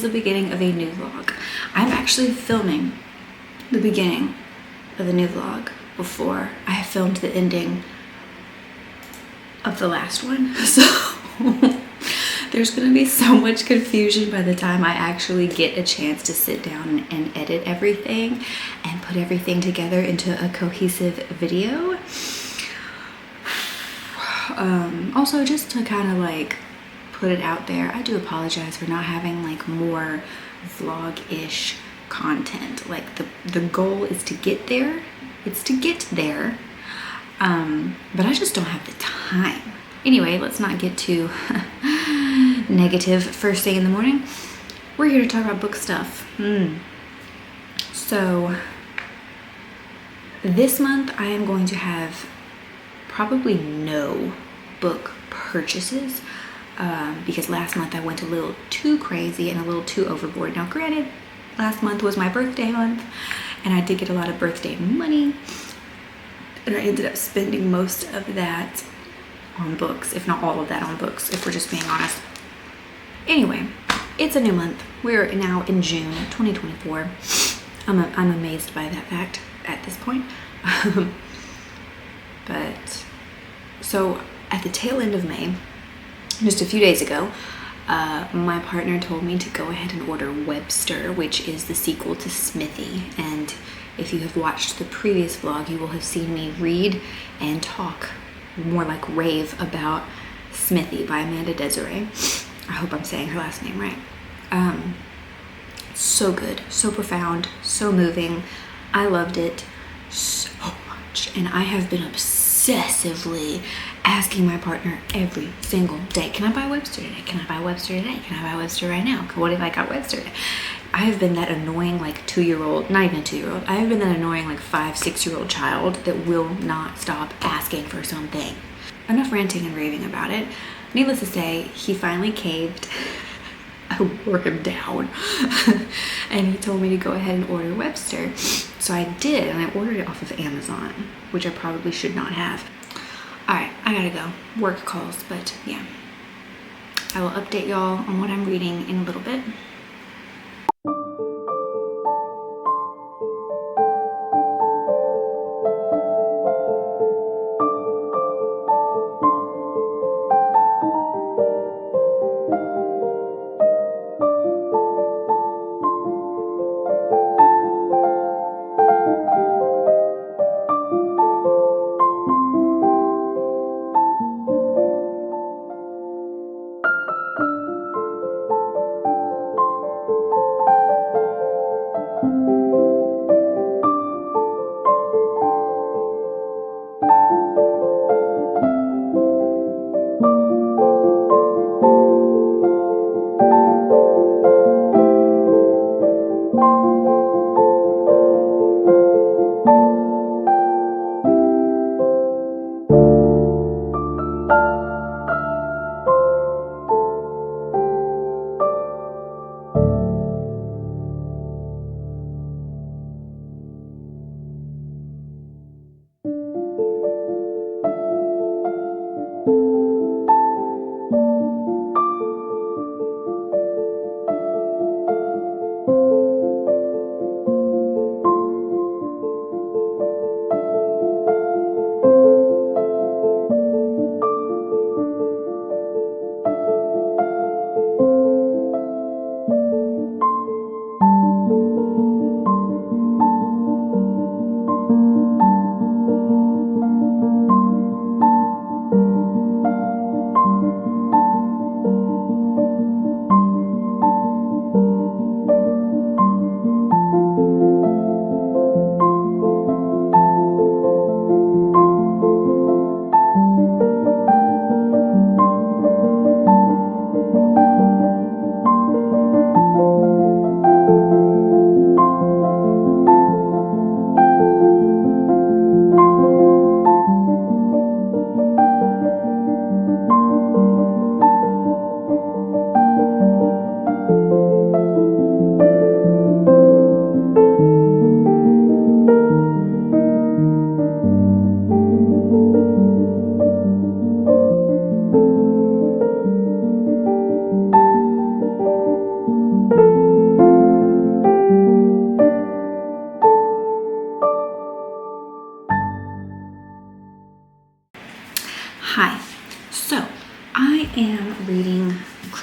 is the beginning of a new vlog. I'm actually filming the beginning of the new vlog before I have filmed the ending of the last one. So there's gonna be so much confusion by the time I actually get a chance to sit down and edit everything and put everything together into a cohesive video. Also, just to kind of like put it out there, I do apologize for not having like more vlog-ish content. Like the goal is to get there. It's to get there. But I just don't have the time. Anyway, let's not get too negative first thing in the morning. We're here to talk about book stuff. So this month I am going to have probably no book purchases because last month I went a little too crazy and a little too overboard. Now granted, last month was my birthday month and I did get a lot of birthday money, and I ended up spending most of that on books, if not all of that on books, if we're just being honest. Anyway, it's a new month. We're now in June 2024. I'm amazed by that fact at this point. But so at the tail end of May, just a few days ago, my partner told me to go ahead and order Webster, which is the sequel to Smithy. And if you have watched the previous vlog, you will have seen me read and talk, more like rave, about Smithy by Amanda Desiree. I hope I'm saying her last name right. So good, so profound, so moving. I loved it so much, and I have been obsessively asking my partner every single day, can I buy Webster today? Can I buy Webster today? Can I buy Webster right now? What if I got Webster today? I have been that annoying like 2-year-old, not even a 2-year-old, I have been that annoying like 5-6-year-old child that will not stop asking for something. Enough ranting and raving about it. Needless to say, he finally caved. I wore him down and he told me to go ahead and order Webster. So I did, and I ordered it off of Amazon, which I probably should not have. All right, I gotta go. Work calls, but yeah. I will update y'all on what I'm reading in a little bit.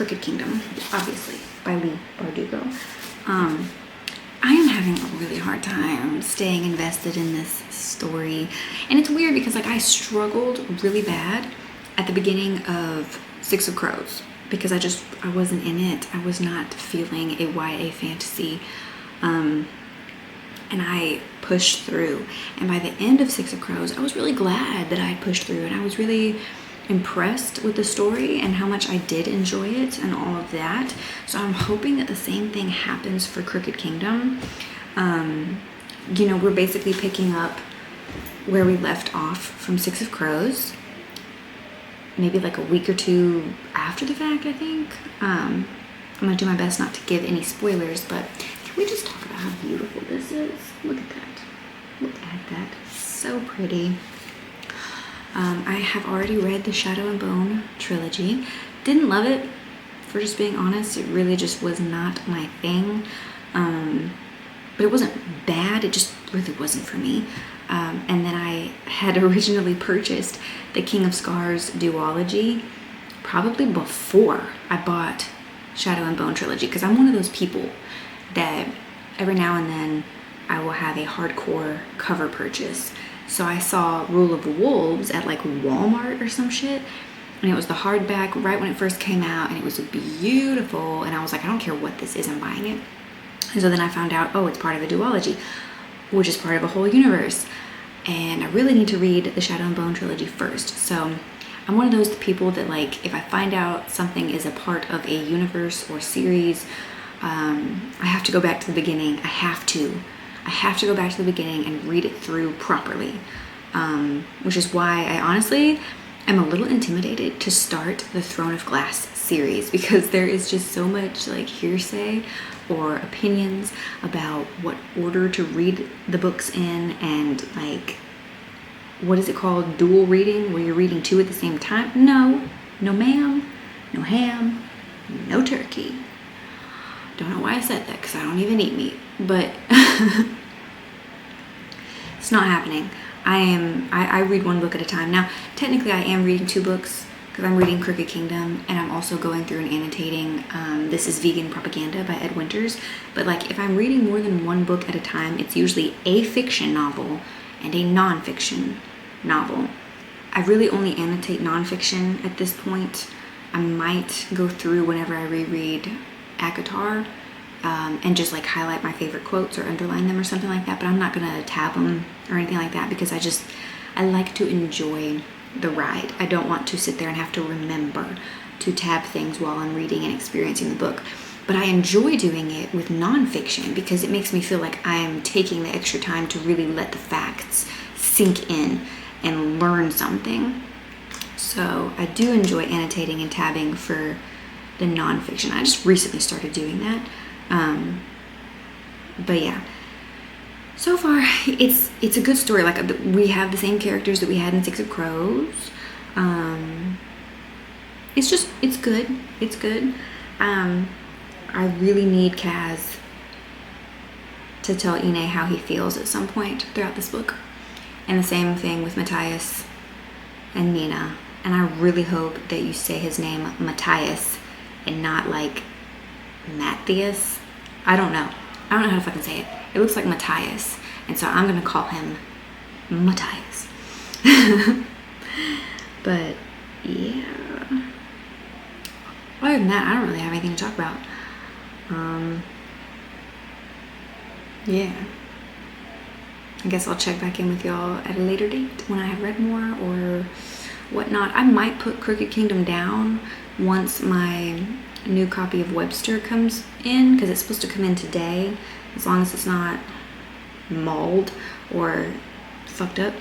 Crooked Kingdom, obviously, by Leigh Bardugo. I am having a really hard time staying invested in this story. And it's weird because like I struggled really bad at the beginning of Six of Crows because I wasn't in it. I was not feeling a YA fantasy. And I pushed through. And by the end of Six of Crows, I was really glad that I pushed through, and I was really impressed with the story and how much I did enjoy it and all of that. So I'm hoping that the same thing happens for Crooked Kingdom. You know, we're basically picking up where we left off from Six of Crows, maybe like a week or two after the fact, I think. I'm gonna do my best not to give any spoilers, but can we just talk about how beautiful this is? Look at that. Look at that. So pretty. I have already read the Shadow and Bone trilogy. Didn't love it, for just being honest. It really just was not my thing. But it wasn't bad, it just really wasn't for me. And then I had originally purchased the King of Scars duology probably before I bought Shadow and Bone trilogy, because I'm one of those people that every now and then I will have a hardcore cover purchase. So I saw Rule of the Wolves at like Walmart or some shit, and it was the hardback right when it first came out, and it was beautiful, and I was like, I don't care what this is, I'm buying it. And so then I found out, oh, it's part of a duology, which is part of a whole universe, and I really need to read the Shadow and Bone trilogy first. So I'm one of those people that, like, if I find out something is a part of a universe or series, I have to go back to the beginning. I have to go back to the beginning and read it through properly, which is why I honestly am a little intimidated to start the Throne of Glass series, because there is just so much like hearsay or opinions about what order to read the books in, and like, what is it called, dual reading, where you're reading two at the same time. No ma'am, no ham, no turkey. Don't know why I said that, because I don't even eat meat, but it's not happening. I read one book at a time. Now, technically I am reading two books, because I'm reading Crooked Kingdom, and I'm also going through and annotating This Is Vegan Propaganda by Ed Winters. But like, if I'm reading more than one book at a time, it's usually a fiction novel and a non-fiction novel. I really only annotate non-fiction at this point. I might go through whenever I reread ACOTAR and just like highlight my favorite quotes or underline them or something like that, but I'm not gonna tab them or anything like that, because I like to enjoy the ride. I don't want to sit there and have to remember to tab things while I'm reading and experiencing the book. But I enjoy doing it with nonfiction because it makes me feel like I'm taking the extra time to really let the facts sink in and learn something. So I do enjoy annotating and tabbing for the nonfiction. I just recently started doing that. But yeah, so far it's a good story. Like, we have the same characters that we had in Six of Crows. It's good. I really need Kaz to tell Ine how he feels at some point throughout this book. And the same thing with Matthias and Nina. And I really hope that you say his name Matthias and not like Matthias. I don't know how to fucking say it. It looks like Matthias, and so I'm gonna call him Matthias. But yeah, other than that, I don't really have anything to talk about. Yeah, I guess I'll check back in with y'all at a later date when I have read more or whatnot. I might put Crooked Kingdom down once my new copy of Webster comes in, because it's supposed to come in today, as long as it's not mauled or fucked up,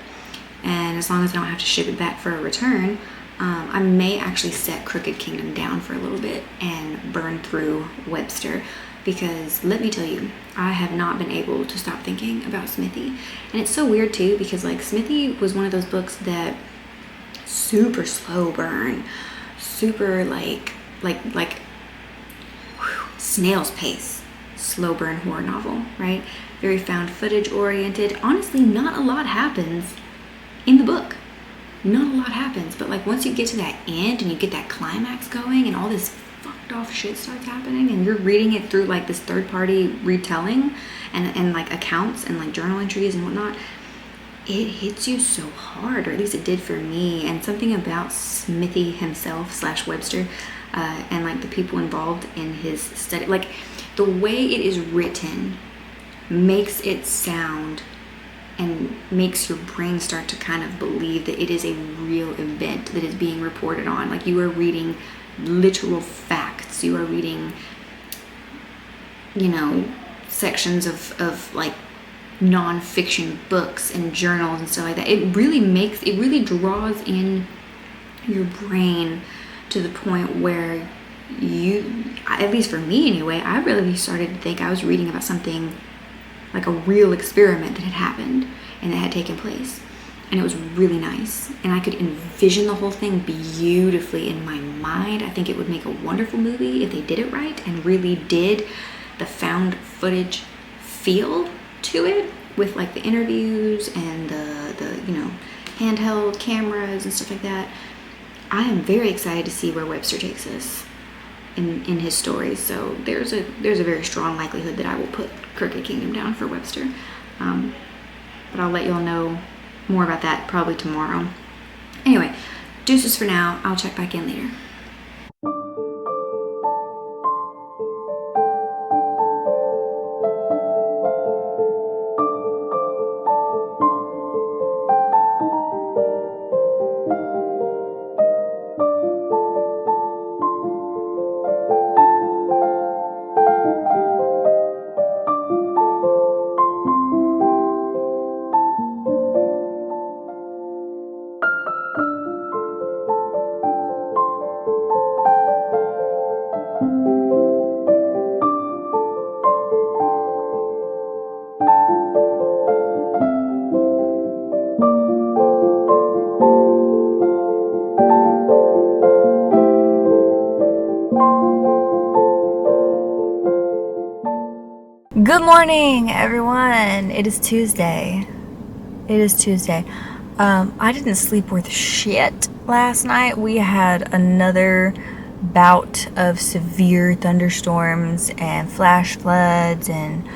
and as long as I don't have to ship it back for a return. I may actually set Crooked Kingdom down for a little bit and burn through Webster, because let me tell you, I have not been able to stop thinking about Smithy. And it's so weird too, because like Smithy was one of those books that super slow burn, super like snail's pace, slow burn horror novel, right? Very found footage oriented. Honestly, not a lot happens in the book. Not a lot happens, but like once you get to that end and you get that climax going and all this fucked jacked off shit starts happening, and you're reading it through like this third party retelling and like accounts and like journal entries and whatnot, it hits you so hard, or at least it did for me. And something about Smithy himself / Webster and like the people involved in his study, like the way it is written makes it sound and makes your brain start to kind of believe that it is a real event that is being reported on. Like you are reading literal facts. You are reading, sections of like non-fiction books and journals and stuff like that. It really draws in your brain to the point where at least for me anyway, I really started to think I was reading about something like a real experiment that had happened and that had taken place. And it was really nice. And I could envision the whole thing beautifully in my mind. I think it would make a wonderful movie if they did it right and really did the found footage feel to it, with like the interviews and the handheld cameras and stuff like that. I am very excited to see where Webster takes us in his stories. So there's a very strong likelihood that I will put Crooked Kingdom down for Webster. But I'll let y'all know more about that probably tomorrow. Anyway, deuces for now. I'll check back in later. Good morning, everyone. It is Tuesday. I didn't sleep worth shit last night. We had another bout of severe thunderstorms and flash floods and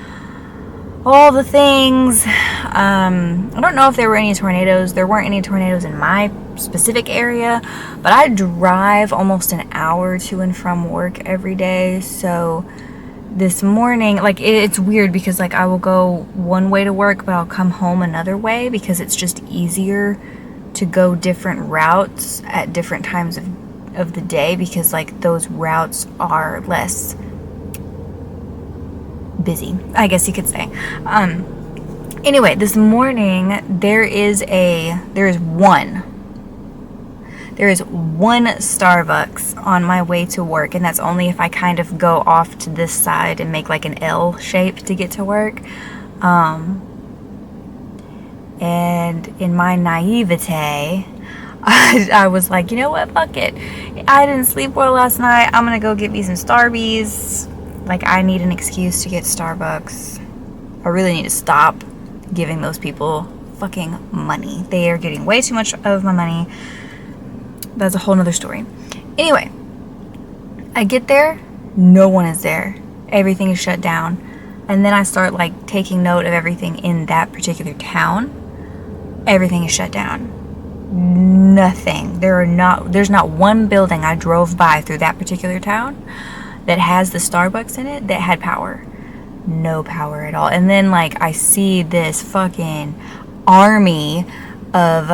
all the things. I don't know if there were any tornadoes. There weren't any tornadoes in my specific area, but I drive almost an hour to and from work every day, so this morning, like, it's weird because like I will go one way to work, but I'll come home another way because it's just easier to go different routes at different times of the day, because like those routes are less busy, I guess you could say. Anyway, this morning there is one Starbucks on my way to work, and that's only if I kind of go off to this side and make like an L shape to get to work. And in my naivete, I was like, you know what, fuck it. I didn't sleep well last night. I'm gonna go get me some Starbies. Like, I need an excuse to get Starbucks. I really need to stop giving those people fucking money. They are getting way too much of my money. That's a whole nother story. Anyway, I get there, no one is there. Everything is shut down. And then I start like taking note of everything in that particular town. Everything is shut down. Nothing. There's not one building I drove by through that particular town that has the Starbucks in it that had power. No power at all. And then like I see this fucking army of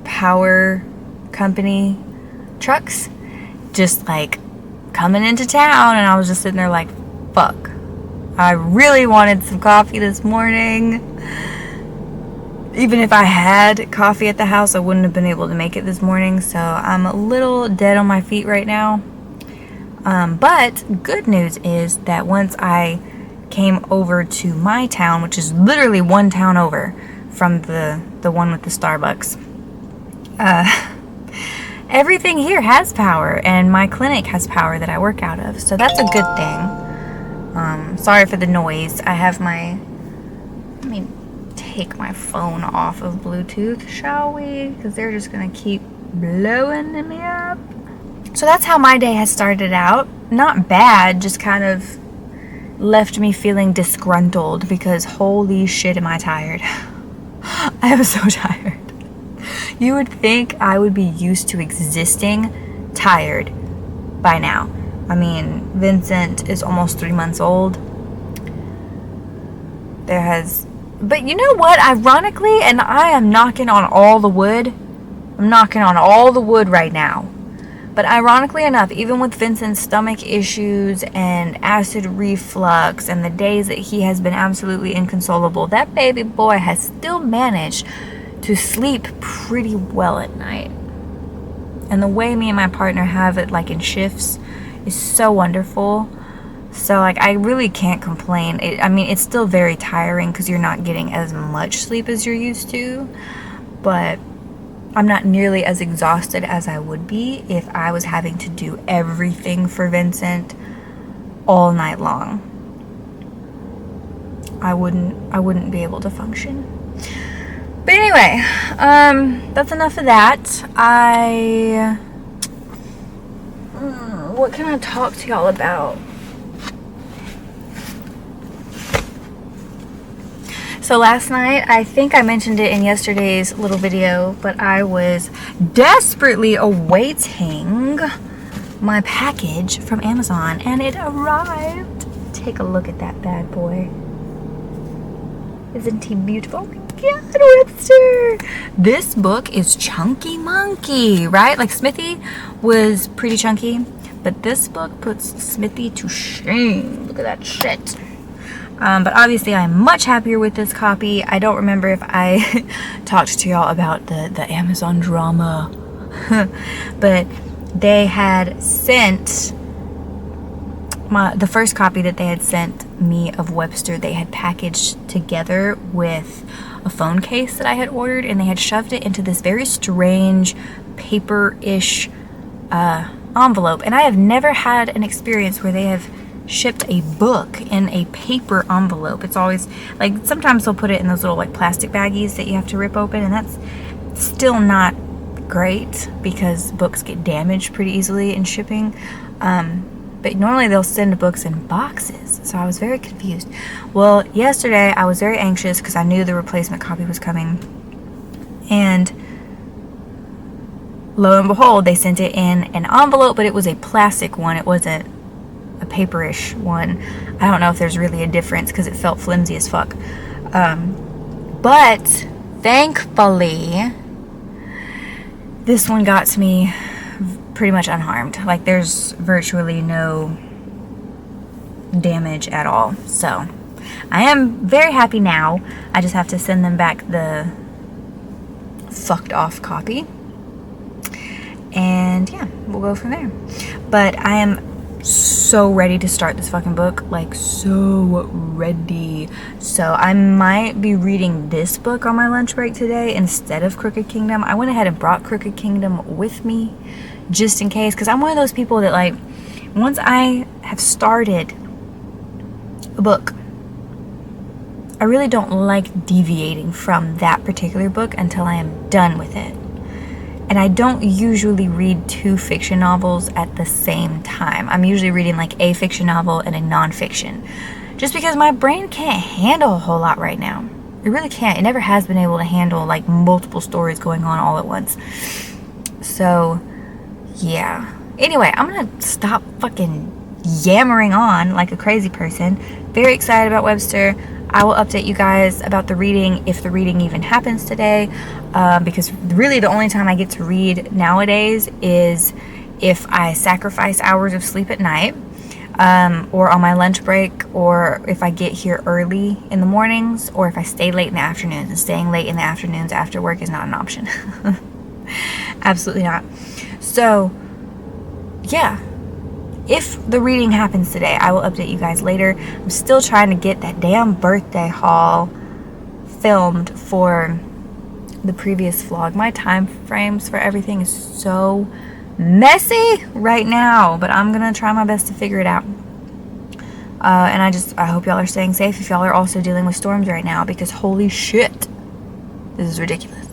power company trucks just like coming into town, and I was just sitting there like, fuck, I really wanted some coffee this morning. Even if I had coffee at the house, I wouldn't have been able to make it this morning, so I'm a little dead on my feet right now. But good news is that once I came over to my town, which is literally one town over from the one with the Starbucks, everything here has power, and my clinic has power that I work out of, so that's a good thing. Sorry for the noise. I have let me take my phone off of Bluetooth, shall we? Because they're just gonna keep blowing me up. So that's how my day has started out. Not bad, just kind of left me feeling disgruntled because holy shit am I tired. I am so tired. You would think I would be used to existing tired by now. I mean, Vincent is almost 3 months old. But you know what? Ironically, and I am knocking on all the wood. I'm knocking on all the wood right now. But ironically enough, even with Vincent's stomach issues and acid reflux and the days that he has been absolutely inconsolable, that baby boy has still managed to sleep pretty well at night. And the way me and my partner have it like in shifts is so wonderful. So like I really can't complain. It's still very tiring because you're not getting as much sleep as you're used to, but I'm not nearly as exhausted as I would be if I was having to do everything for Vincent all night long. I wouldn't be able to function. But anyway, that's enough of that. What can I talk to y'all about? So last night, I think I mentioned it in yesterday's little video, but I was desperately awaiting my package from Amazon, and it arrived. Take a look at that bad boy. Isn't he beautiful? Oh my God, Webster! This book is chunky monkey, right? Like Smithy was pretty chunky, but this book puts Smithy to shame. Look at that shit. But obviously I'm much happier with this copy. I don't remember if I talked to y'all about the Amazon drama, but they had sent the first copy that they had sent me of Webster, they had packaged together with a phone case that I had ordered, and they had shoved it into this very strange paper-ish envelope. And I have never had an experience where they have shipped a book in a paper envelope. It's always like, sometimes they'll put it in those little like plastic baggies that you have to rip open, and that's still not great because books get damaged pretty easily in shipping. But normally they'll send books in boxes, so I was very confused. Well, yesterday I was very anxious because I knew the replacement copy was coming, and lo and behold, they sent it in an envelope, but it was a plastic one. It wasn't a paperish one. I don't know if there's really a difference because it felt flimsy as fuck. But thankfully, this one got to me pretty much unharmed. Like, there's virtually no damage at all. So I am very happy now. I just have to send them back the fucked off copy, and yeah, we'll go from there. But I am so ready to start this fucking book, like so ready. So I might be reading this book on my lunch break today instead of Crooked Kingdom. I went ahead and brought Crooked Kingdom with me just in case, because I'm one of those people that, like, once I have started a book, I really don't like deviating from that particular book until I am done with it. And I don't usually read two fiction novels at the same time. I'm usually reading like a fiction novel and a non-fiction, just because my brain can't handle a whole lot right now. It really can't. It never has been able to handle like multiple stories going on all at once. So yeah. Anyway, I'm gonna stop fucking yammering on like a crazy person. Very excited about Webster. I will update you guys about the reading, if the reading even happens today, because really the only time I get to read nowadays is if I sacrifice hours of sleep at night, or on my lunch break, or if I get here early in the mornings, or if I stay late in the afternoons. And staying late in the afternoons after work is not an option. Absolutely not. So yeah, if the reading happens today, I will update you guys later. I'm still trying to get that damn birthday haul filmed for the previous vlog. My time frames for everything is so messy right now, but I'm gonna try my best to figure it out. And I hope y'all are staying safe if y'all are also dealing with storms right now, because holy shit, this is ridiculous.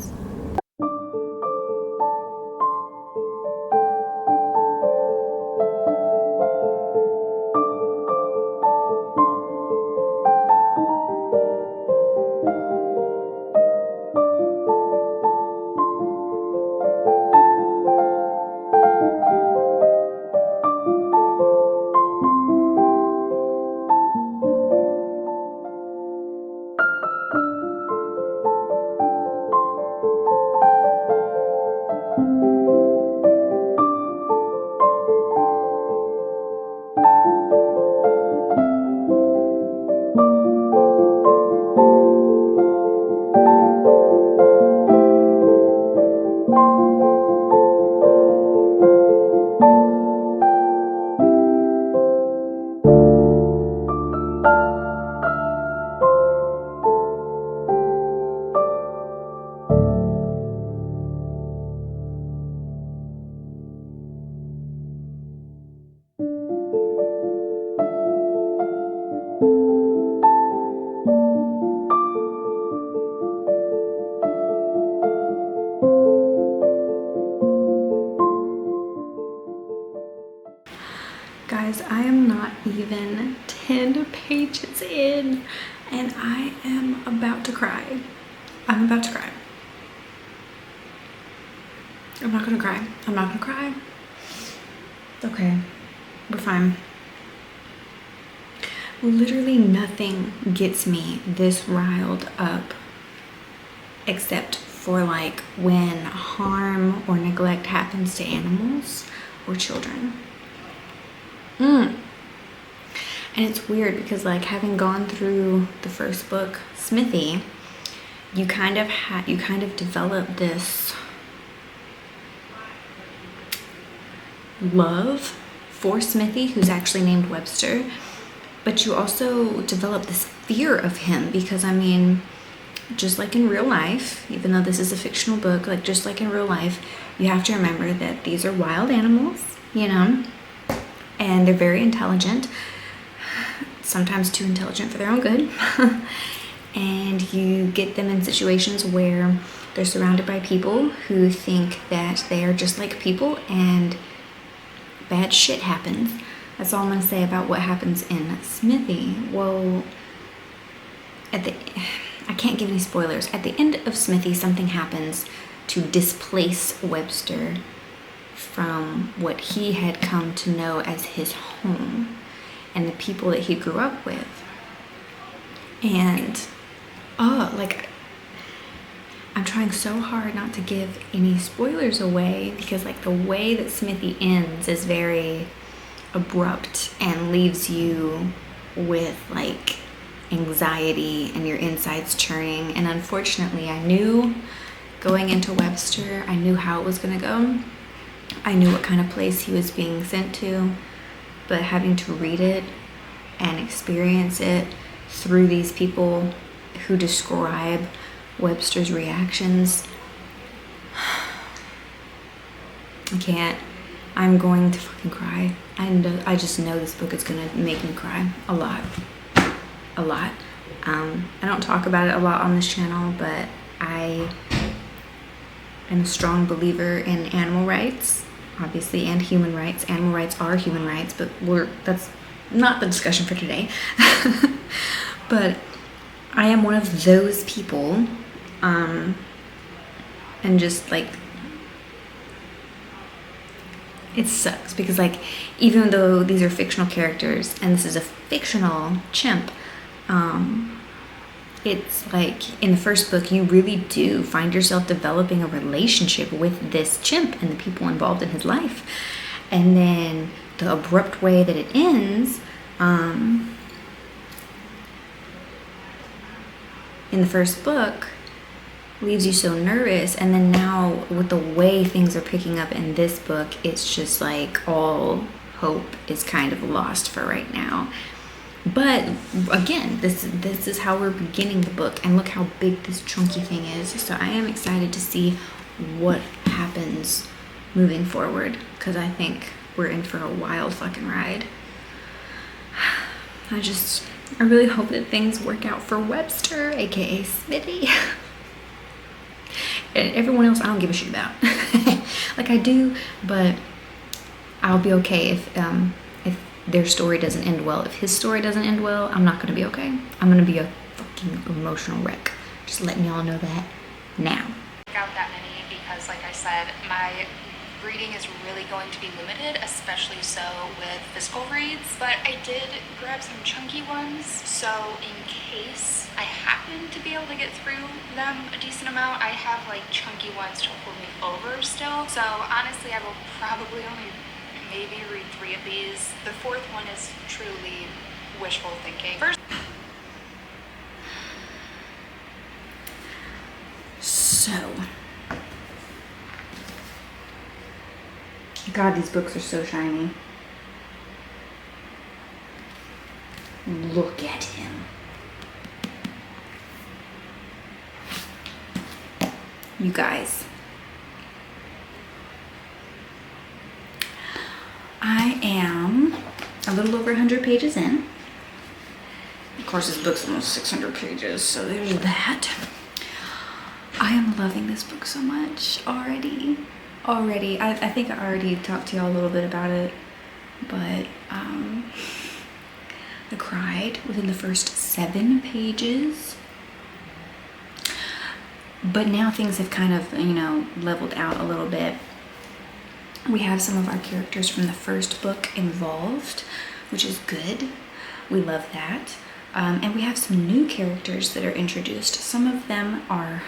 even 10 pages in and I am about to cry. I'm about to cry. I'm not gonna cry. I'm not gonna cry. It's okay. We're fine. Literally nothing gets me this riled up except for like when harm or neglect happens to animals or children. And it's weird because like having gone through the first book, Smithy, you kind of develop this love for Smithy, who's actually named Webster, but you also develop this fear of him because, I mean, just like in real life, even though this is a fictional book, like just like in real life, you have to remember that these are wild animals, you know, and they're very intelligent, sometimes too intelligent for their own good. And you get them in situations where they're surrounded by people who think that they are just like people and bad shit happens. That's all I'm gonna say about what happens in Smithy. Well, I can't give any spoilers. At the end of Smithy, something happens to displace Webster from what he had come to know as his home and the people that he grew up with. And like, I'm trying so hard not to give any spoilers away because like the way that Smithy ends is very abrupt and leaves you with like anxiety and your insides churning. And unfortunately, I knew going into Webster, I knew how it was gonna go. I knew what kind of place he was being sent to, but having to read it and experience it through these people who describe Webster's reactions, I can't. I'm going to fucking cry. I just know this book is gonna make me cry a lot. I don't talk about it a lot on this channel, but I am a strong believer in animal rights, obviously, and human rights. Animal rights are human rights, but that's not the discussion for today. But I am one of those people, and just like, it sucks because like, even though these are fictional characters and this is a fictional chimp, it's like in the first book, you really do find yourself developing a relationship with this chimp and the people involved in his life. And then the abrupt way that it ends, in the first book, leaves you so nervous. And then now with the way things are picking up in this book, it's just like all hope is kind of lost for right now. But again, this is how we're beginning the book, and look how big this chunky thing is. So I am excited to see what happens moving forward, because I think we're in for a wild fucking ride. I really hope that things work out for Webster, aka Smithy. And everyone else I don't give a shit about. Like I do, but I'll be okay if their story doesn't end well. If his story doesn't end well, I'm not gonna be okay. I'm gonna be a fucking emotional wreck. Just letting y'all know that now. Out that many because, like I said, my reading is really going to be limited, especially so with physical reads. But I did grab some chunky ones, so in case I happen to be able to get through them a decent amount, I have like chunky ones to hold me over still. So honestly, I will probably only maybe read 3 of these. The 4th one is truly wishful thinking. So, God, these books are so shiny. Look at him. You guys. I am a little over 100 pages in. Of course, this book's almost 600 pages, so there's that. I am loving this book so much already. I think I already talked to y'all a little bit about it, but I cried within the first 7 pages. But now things have kind of, leveled out a little bit. We have some of our characters from the first book involved, which is good. We love that. And we have some new characters that are introduced. Some of them are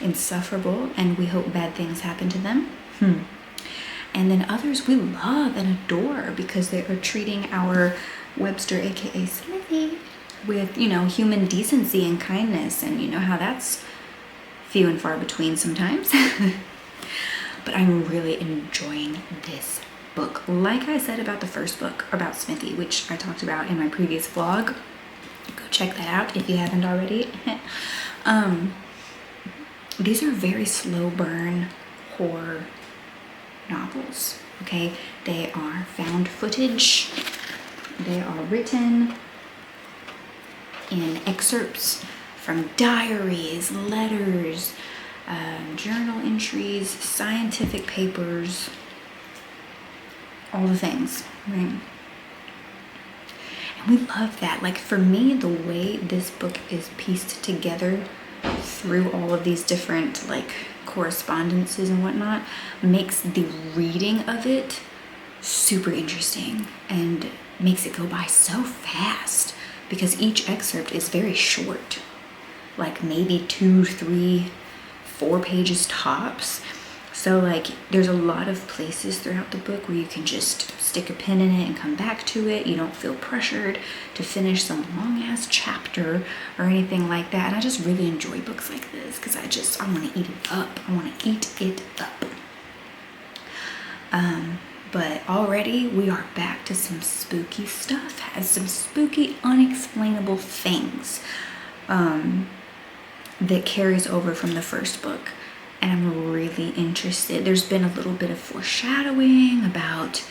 insufferable and we hope bad things happen to them. And then others we love and adore because they are treating our Webster, aka Smithy, with, human decency and kindness. And you know how that's few and far between sometimes. But I'm really enjoying this book. Like I said about the first book about Smithy, which I talked about in my previous vlog. Go check that out if you haven't already. These are very slow burn horror novels, okay? They are found footage. They are written in excerpts from diaries, letters, journal entries, scientific papers, all the things, right? And we love that. Like for me, the way this book is pieced together through all of these different correspondences and whatnot makes the reading of it super interesting and makes it go by so fast because each excerpt is very short, like maybe 2, 3, 4 pages tops. So there's a lot of places throughout the book where you can just stick a pin in it and come back to it. You don't feel pressured to finish some long ass chapter or anything like that. And I just really enjoy books like this because I want to eat it up. I want to eat it up. But already we are back to some spooky stuff, has some spooky unexplainable things that carries over from the first book. And I'm really interested. There's been a little bit of foreshadowing about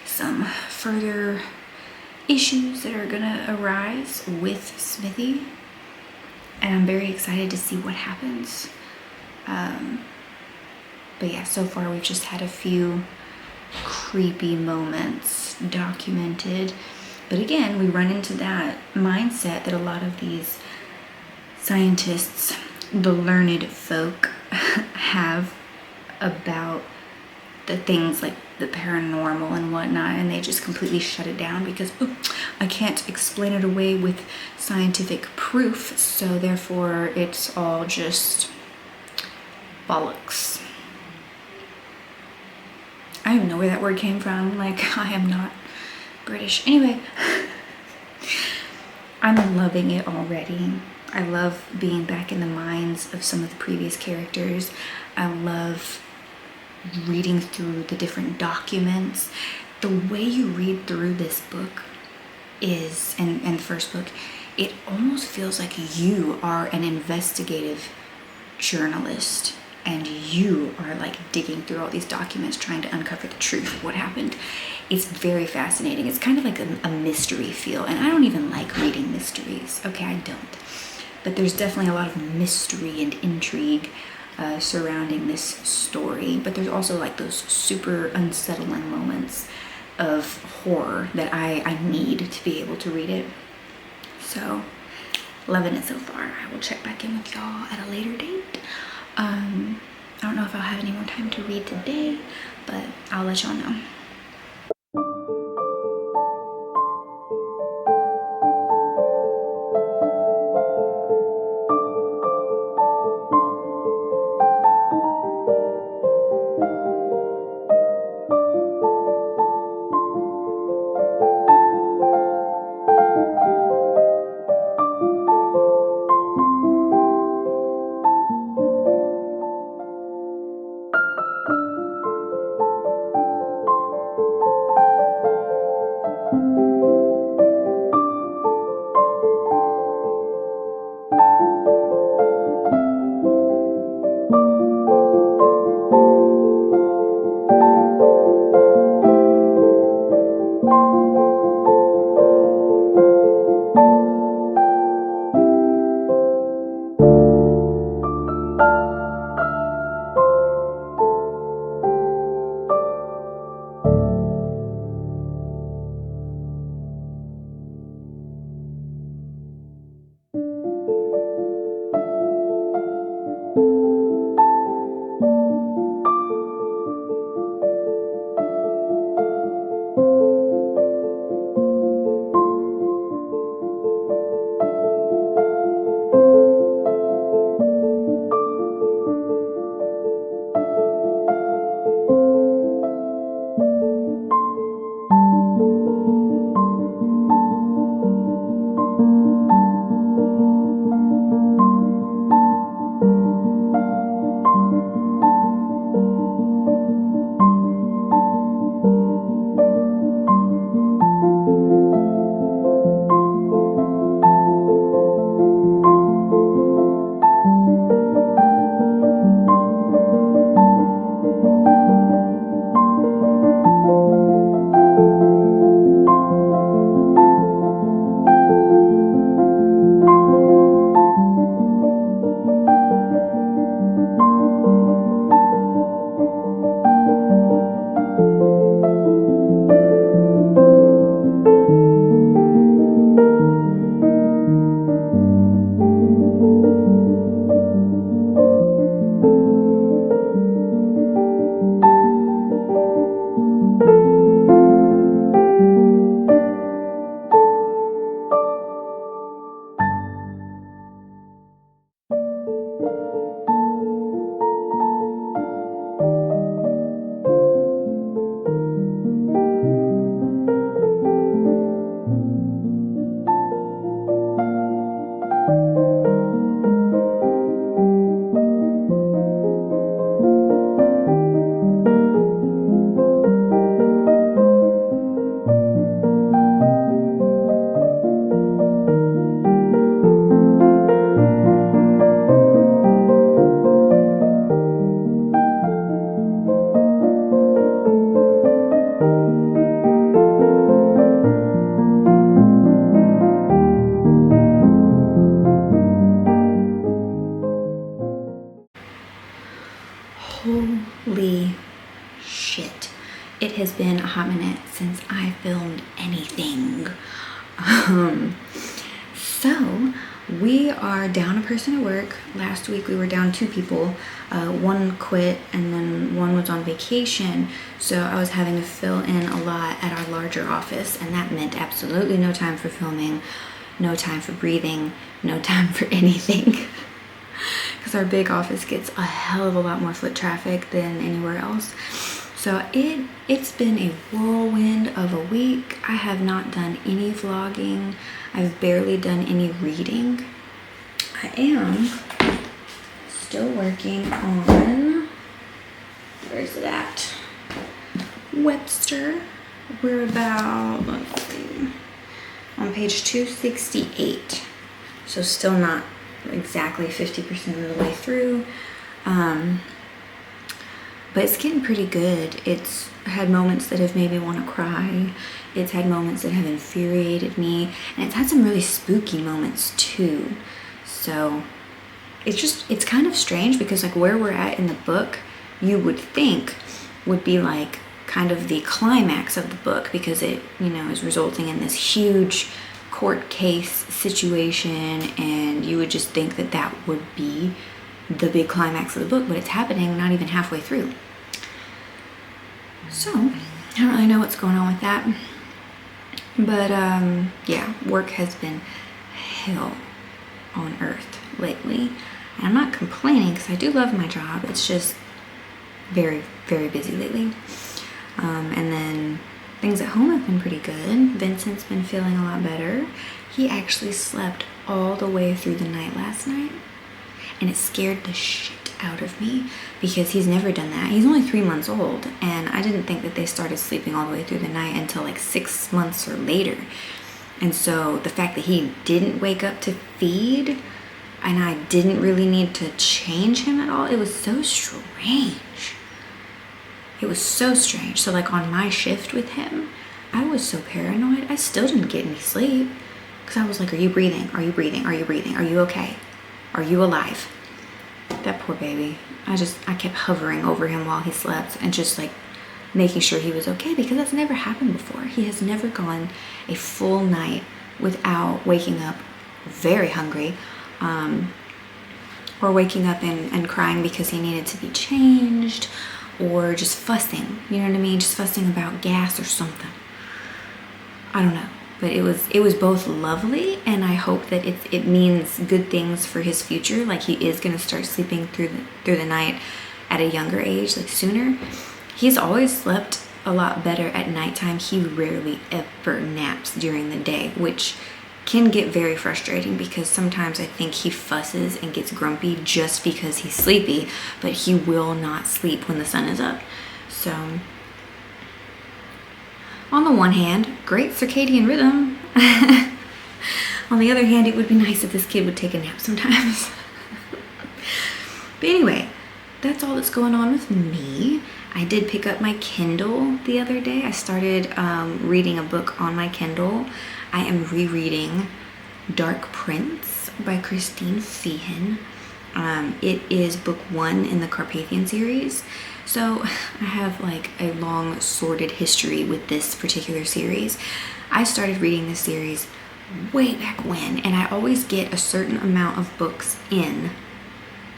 some further issues that are gonna arise with Smithy. And I'm very excited to see what happens. But yeah, so far we've just had a few creepy moments documented. But again, we run into that mindset that a lot of these scientists, the learned folk, have about the things like the paranormal and whatnot, and they just completely shut it down because I can't explain it away with scientific proof, so therefore it's all just bollocks. I don't even know where that word came from. I am not British. Anyway, I'm loving it already. I love being back in the minds of some of the previous characters. I love reading through the different documents. The way you read through this book is, and the first book, it almost feels like you are an investigative journalist and you are digging through all these documents trying to uncover the truth of what happened. It's very fascinating. It's kind of like a mystery feel, and I don't even like reading mysteries. Okay, I don't. But there's definitely a lot of mystery and intrigue surrounding this story. But there's also those super unsettling moments of horror that I need to be able to read it. So, loving it so far. I will check back in with y'all at a later date. I don't know if I'll have any more time to read today, but I'll let y'all know. Holy shit. It has been a hot minute since I filmed anything. So we are down a person at work. Last week we were down 2 people. One quit and then one was on vacation. So I was having to fill in a lot at our larger office, and that meant absolutely no time for filming, no time for breathing, no time for anything. Because our big office gets a hell of a lot more foot traffic than anywhere else. So it's been a whirlwind of a week. I have not done any vlogging. I've barely done any reading. I am still working on, where's it at? Webster. We're about, let's see, on page 268. So still not exactly 50% of the way through. But it's getting pretty good. It's had moments that have made me want to cry. It's had moments that have infuriated me. And it's had some really spooky moments too. So it's kind of strange because like where we're at in the book, you would think would be like kind of the climax of the book, because it, you know, is resulting in this huge court case situation, and you would just think that that would be the big climax of the book, but it's happening not even halfway through. So I don't really know what's going on with that, but yeah, work has been hell on earth lately, and I'm not complaining because I do love my job. It's just very, very busy lately. And then things at home have been pretty good. Vincent's been feeling a lot better. He actually slept all the way through the night last night, and it scared the shit out of me because he's never done that. He's only 3 months old, and I didn't think that they started sleeping all the way through the night until like 6 months or later. And so the fact that he didn't wake up to feed, and I didn't really need to change him at all, it was so strange. It was so strange. So like on my shift with him, I was so paranoid. I still didn't get any sleep because I was like, are you breathing? Are you breathing? Are you breathing? Are you okay? Are you alive? That poor baby. I kept hovering over him while he slept and just like making sure he was okay, because that's never happened before. He has never gone a full night without waking up very hungry, or waking up and crying because he needed to be changed, or just fussing, you know what I mean? Just fussing about gas or something. I don't know. But it was both lovely, and I hope that it means good things for his future. Like he is gonna start sleeping through the night at a younger age, like sooner. He's always slept a lot better at nighttime. He rarely ever naps during the day, which can get very frustrating because sometimes I think he fusses and gets grumpy just because he's sleepy, but he will not sleep when the sun is up. So on the one hand, great circadian rhythm. On the other hand, it would be nice if this kid would take a nap sometimes. But anyway, that's all that's going on with me. I did pick up my Kindle the other day. I started reading a book on my Kindle. I am rereading Dark Prince by Christine Feehan. It is book 1 in the Carpathian series. So I have like a long sordid history with this particular series. I started reading this series way back when, and I always get a certain amount of books in,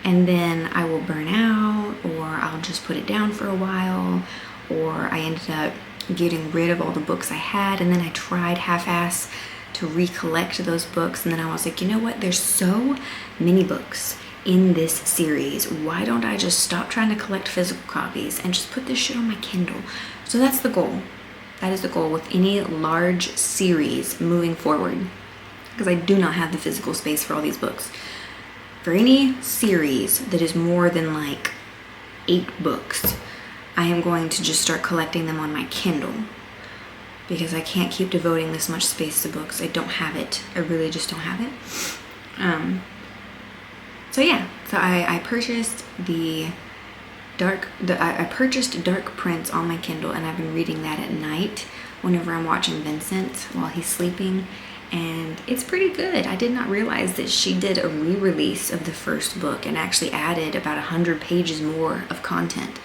and then I will burn out, or I'll just put it down for a while, or I ended up getting rid of all the books I had, and then I tried half-ass to recollect those books, and then I was like, you know what, there's so many books in this series. Why don't I just stop trying to collect physical copies and just put this shit on my Kindle? So that's the goal. That is the goal with any large series moving forward, because I do not have the physical space for all these books. For any series that is more than like 8 books, I am going to just start collecting them on my Kindle, because I can't keep devoting this much space to books. I don't have it. I really just don't have it. So yeah, so I purchased I purchased Dark Prince on my Kindle, and I've been reading that at night whenever I'm watching Vincent while he's sleeping, and it's pretty good. I did not realize that she did a re-release of the first book and actually added about 100 pages more of content.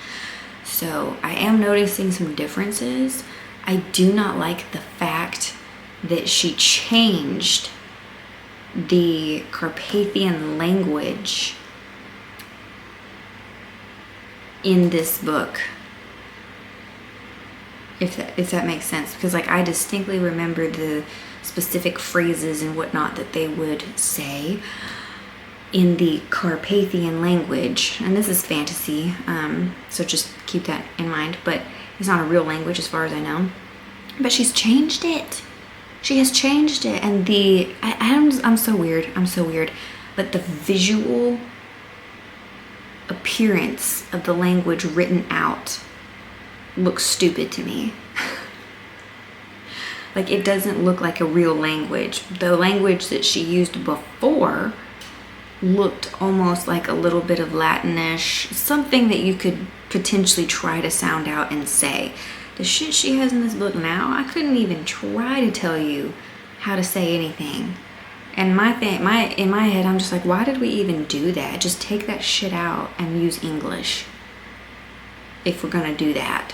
So I am noticing some differences. I do not like the fact that she changed the Carpathian language in this book, if that makes sense, because like I distinctly remember the specific phrases and whatnot that they would say in the Carpathian language, and this is fantasy, so just keep that in mind, but it's not a real language as far as I know. But she's changed it. She has changed it, and I'm so weird, but the visual appearance of the language written out looks stupid to me. Like, it doesn't look like a real language. The language that she used before looked almost like a little bit of Latinish, something that you could potentially try to sound out and say. The shit she has in this book now, I couldn't even try to tell you how to say anything. And in my head, I'm just like, why did we even do that? Just take that shit out and use English. If we're gonna do that.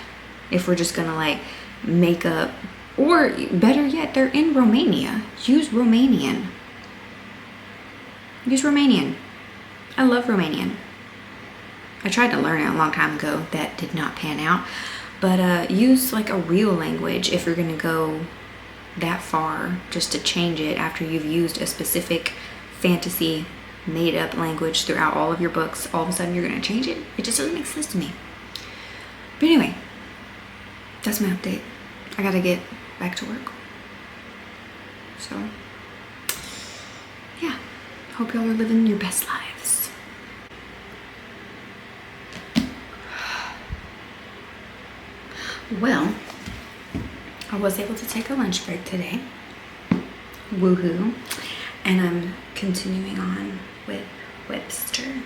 If we're just gonna like make up, or better yet, they're in Romania. Use Romanian. Use Romanian. I love Romanian. I tried to learn it a long time ago. That did not pan out. But use like a real language if you're gonna go that far, just to change it after you've used a specific fantasy made up language throughout all of your books. All of a sudden you're gonna change it. It just doesn't make sense to me. But anyway, that's my update. I gotta get back to work. So yeah, hope y'all are living your best lives. Well, I was able to take a lunch break today. Woohoo. And I'm continuing on with Webster.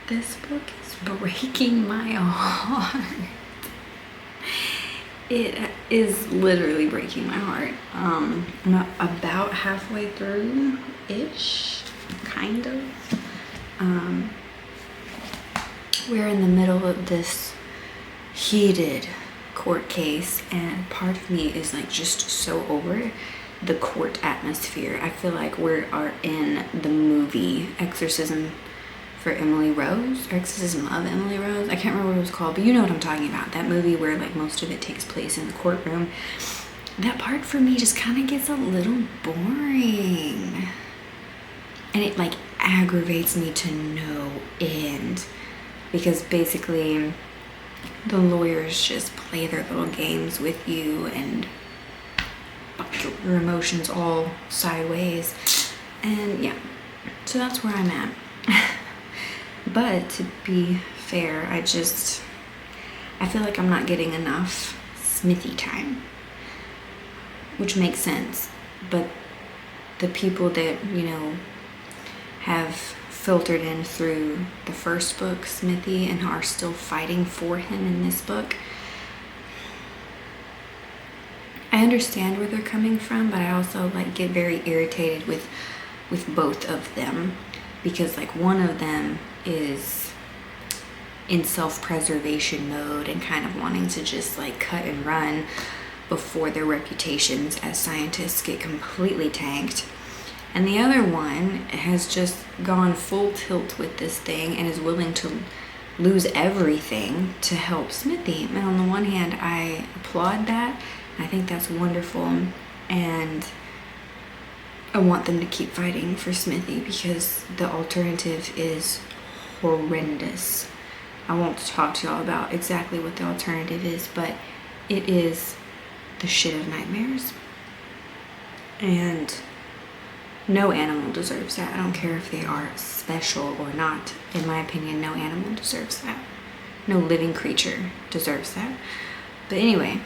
This book is breaking my heart. It is literally breaking my heart. I'm about halfway through-ish, kind of. We're in the middle of this heated court case, and part of me is like just so over the court atmosphere. I feel like we are in the movie Exorcism for Emily Rose, or Exorcism of Emily Rose. I can't remember what it was called, but you know what I'm talking about. That movie where like most of it takes place in the courtroom. That part for me just kind of gets a little boring, and it like aggravates me to no end, because basically the lawyers just play their little games with you and fuck your emotions all sideways. And yeah, so that's where I'm at. But to be fair, I feel like I'm not getting enough Smithy time, which makes sense. But the people that, you know, have filtered in through the first book, Smithy, and are still fighting for him in this book, I understand where they're coming from, but I also like get very irritated with both of them, because like one of them is in self-preservation mode and kind of wanting to just like cut and run before their reputations as scientists get completely tanked. And the other one has just gone full tilt with this thing and is willing to lose everything to help Smithy. And on the one hand, I applaud that. I think that's wonderful. And I want them to keep fighting for Smithy because the alternative is horrendous. I won't talk to y'all about exactly what the alternative is, but it is the shit of nightmares. And no animal deserves that. I don't care if they are special or not. In my opinion, no animal deserves that. No living creature deserves that. But anyway,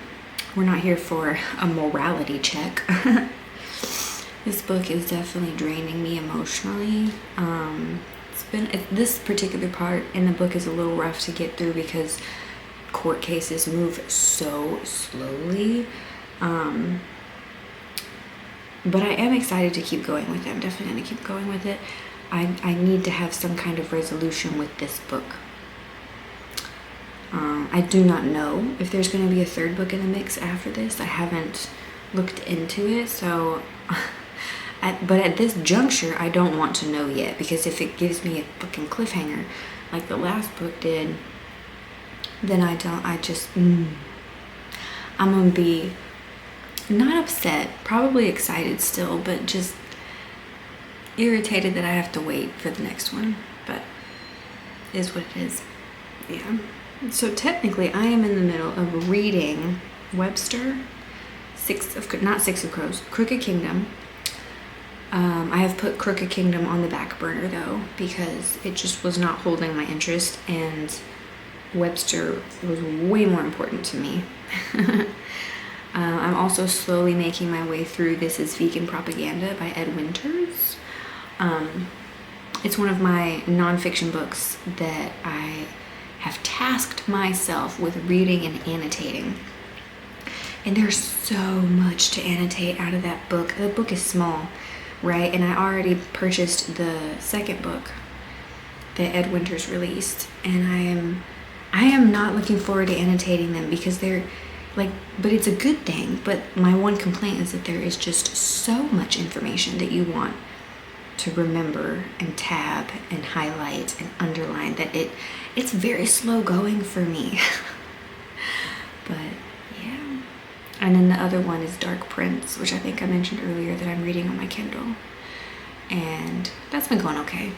we're not here for a morality check. This book is definitely draining me emotionally. This particular part in the book is a little rough to get through because court cases move so slowly. But I am excited to keep going with it. I'm definitely going to keep going with it. I need to have some kind of resolution with this book. I do not know if there's going to be a third book in the mix after this. I haven't looked into it, so... but at this juncture, I don't want to know yet, because if it gives me a fucking cliffhanger, like the last book did, then I'm going to be not upset, probably excited still, but just irritated that I have to wait for the next one, but it is what it is. Yeah. So technically, I am in the middle of reading Webster, not Six of Crows, Crooked Kingdom. I have put Crooked Kingdom on the back burner though, because it just was not holding my interest, and Webster was way more important to me. I'm also slowly making my way through This Is Vegan Propaganda by Ed Winters. It's one of my nonfiction books that I have tasked myself with reading and annotating. And there's so much to annotate out of that book. The book is small, right? And I already purchased the second book that Ed Winters released, and I am not looking forward to annotating them because they're like, but it's a good thing. But my one complaint is that there is just so much information that you want to remember and tab and highlight and underline that it's very slow going for me. But yeah. And then the other one is Dark Prince, which I think I mentioned earlier that I'm reading on my Kindle, and that's been going okay.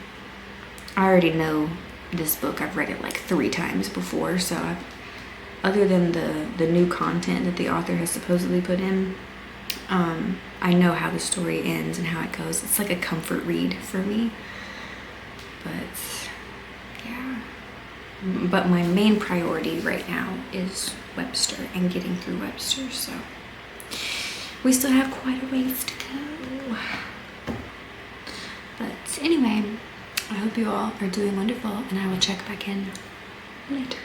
I already know this book. I've read it like 3 times before, so other than the new content that the author has supposedly put in, I know how the story ends and how it goes. It's like a comfort read for me. But yeah. But my main priority right now is Webster and getting through Webster, so we still have quite a ways to go. But anyway, I hope you all are doing wonderful, and I will check back in later.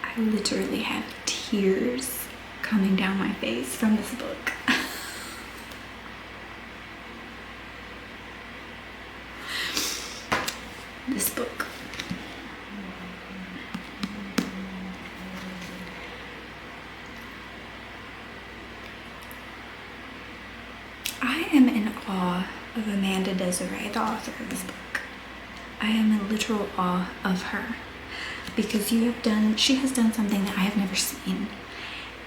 I literally have tears coming down my face from this book. This book. I am in awe of Amanda Desiree, the author of this book. I am in literal awe of her, because she has done something that I have never seen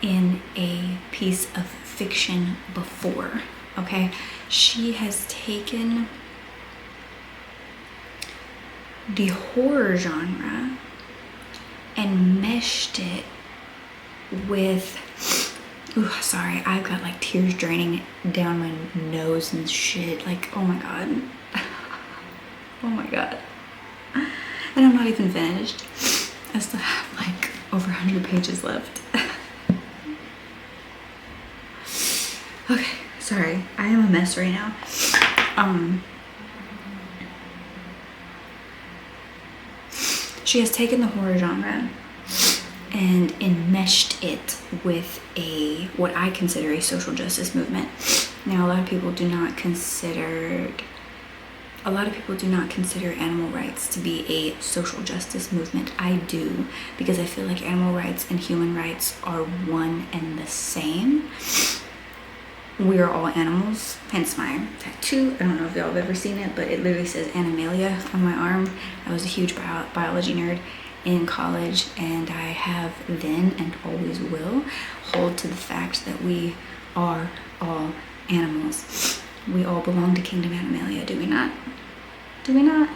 in a piece of fiction before, okay? She has taken the horror genre and meshed it with, sorry, I've got like tears draining down my nose and shit, like, oh my god. Oh my god. And I'm not even finished. I still have like over 100 pages left. Okay, sorry. I am a mess right now. She has taken the horror genre and enmeshed it with what I consider a social justice movement. Now, a lot of people do not consider A lot of people do not consider animal rights to be a social justice movement. I do, because I feel like animal rights and human rights are one and the same. We are all animals, hence my tattoo. I don't know if y'all have ever seen it, but it literally says Animalia on my arm. I was a huge biology nerd in college, and I have then and always will hold to the fact that we are all animals. We all belong to Kingdom Animalia, do we not? Do we not?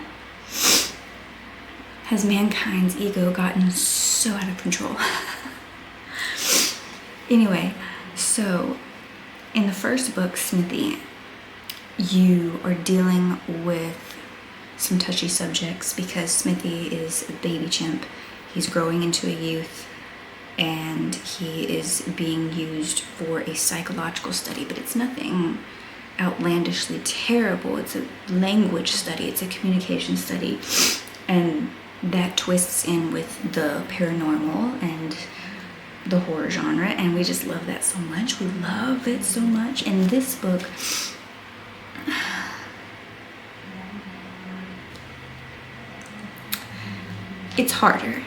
Has mankind's ego gotten so out of control? Anyway, so in the first book, Smithy, you are dealing with some touchy subjects because Smithy is a baby chimp. He's growing into a youth, and he is being used for a psychological study, but it's nothing outlandishly terrible. It's a language study, it's a communication study, and that twists in with the paranormal and the horror genre, and we just love that so much. We love it so much. In this book, it's harder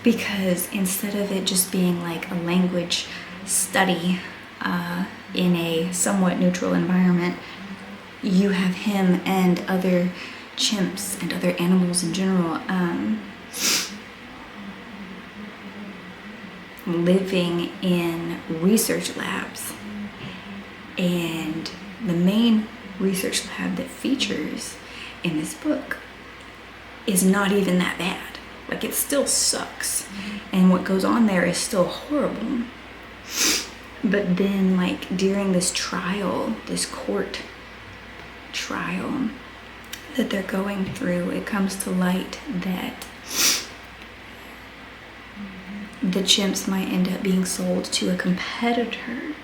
because instead of it just being like a language study in a somewhat neutral environment, you have him and other chimps and other animals in general living in research labs. And the main research lab that features in this book is not even that bad. Like, it still sucks, and what goes on there is still horrible. But then, like, during this trial, this court trial that they're going through, it comes to light that the chimps might end up being sold to a competitor.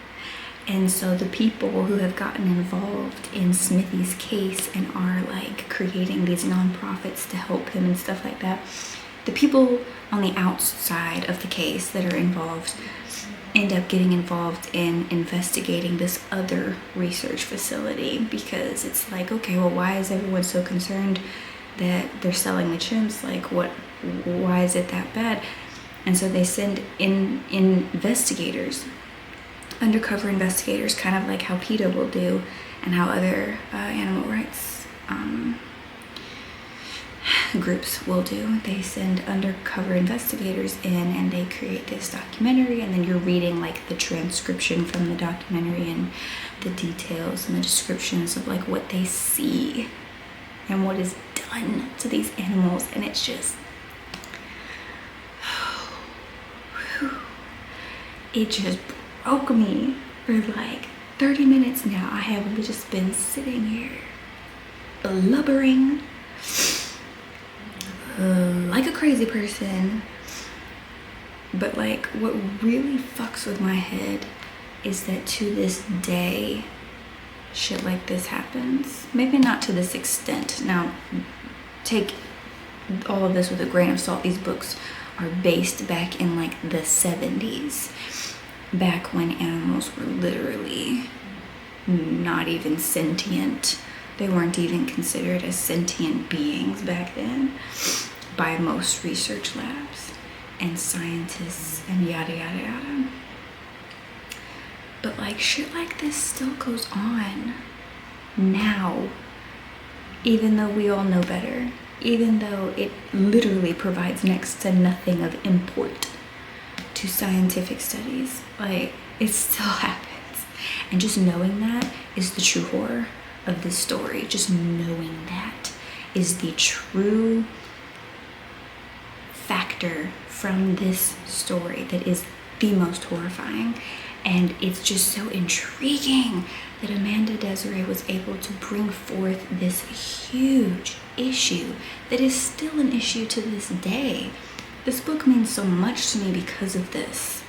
And so the people who have gotten involved in Smithy's case and are like creating these nonprofits to help him and stuff like that, the people on the outside of the case that are involved end up getting involved in investigating this other research facility, because it's like, okay, well, why is everyone so concerned that they're selling the chimps? Like, why is it that bad? And so they send in investigators, undercover investigators, kind of like how PETA will do and how other animal rights groups will do. They send undercover investigators in, and they create this documentary, and then you're reading like the transcription from the documentary and the details and the descriptions of like what they see and what is done to these animals. And it's just, it just broke me for like 30 minutes now. I have just been sitting here blubbering like a crazy person. But like, what really fucks with my head is that to this day, shit like this happens. Maybe not to this extent. Now, take all of this with a grain of salt. These books are based back in like the 70s, back when animals were literally not even sentient. They weren't even considered as sentient beings back then by most research labs and scientists and yada yada yada. But like, shit like this still goes on now, even though we all know better, even though it literally provides next to nothing of import to scientific studies. Like, it still happens. And just knowing that is the true horror of this story. Just knowing that is the true factor from this story that is the most horrifying. And it's just so intriguing that Amanda Desiree was able to bring forth this huge issue that is still an issue to this day. This book means so much to me because of this.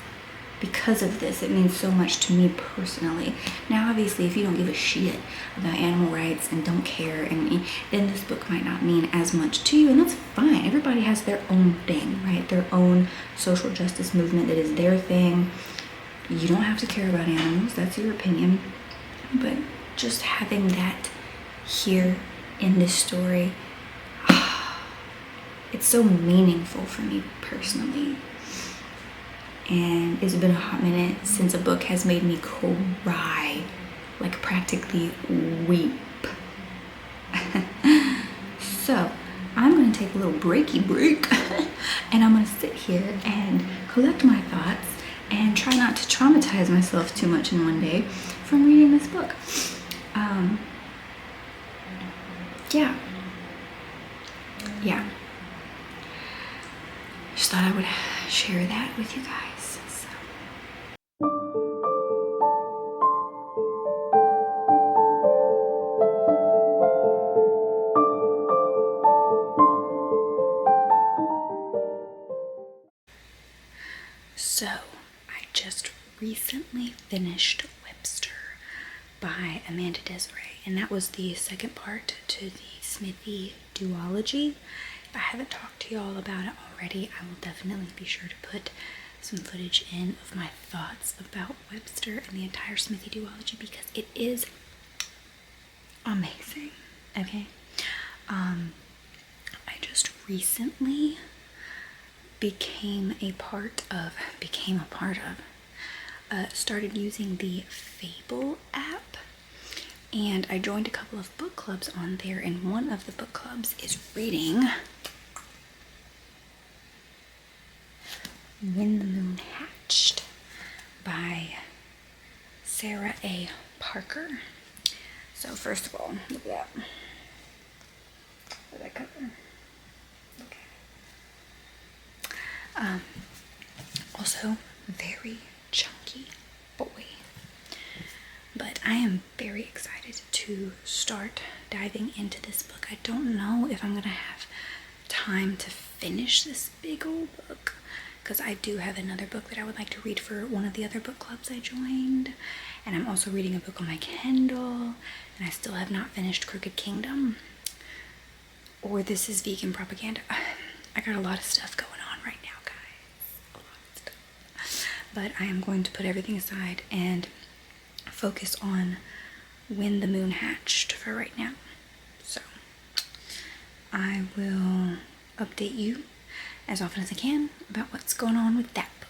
Because of this, it means so much to me personally. Now, obviously, if you don't give a shit about animal rights and don't care, and then this book might not mean as much to you, and that's fine. Everybody has their own thing, right? Their own social justice movement that is their thing. You don't have to care about animals. That's your opinion. But just having that here in this story, it's so meaningful for me personally. And it's been a hot minute since a book has made me cry, like practically weep. So I'm gonna take a little breaky break and I'm gonna sit here and collect my thoughts and try not to traumatize myself too much in one day from reading this book. Yeah. Just thought I would share that with you guys. So I just recently finished Webster by Amanda Desiree, and that was the second part to the Smithy duology. If I haven't talked to y'all about it already, I will definitely be sure to put some footage in of my thoughts about Webster and the entire Smithy duology because it is amazing. Okay, I just recently started using the Fable app, and I joined a couple of book clubs on there, and one of the book clubs is reading When the Moon Hatched by Sarah A. Parker. So first of all, look at that. Look at that cover. Okay. Also very chunky boy. But I am very excited to start diving into this book. I don't know if I'm gonna have time to finish this big old book because I do have another book that I would like to read for one of the other book clubs I joined, and I'm also reading a book on my Kindle, and I still have not finished Crooked Kingdom or This Is Vegan Propaganda. I got a lot of stuff going on right now, guys. A lot of stuff. But I am going to put everything aside and focus on When the Moon Hatched for right now. So I will update you as often as I can about what's going on with that book.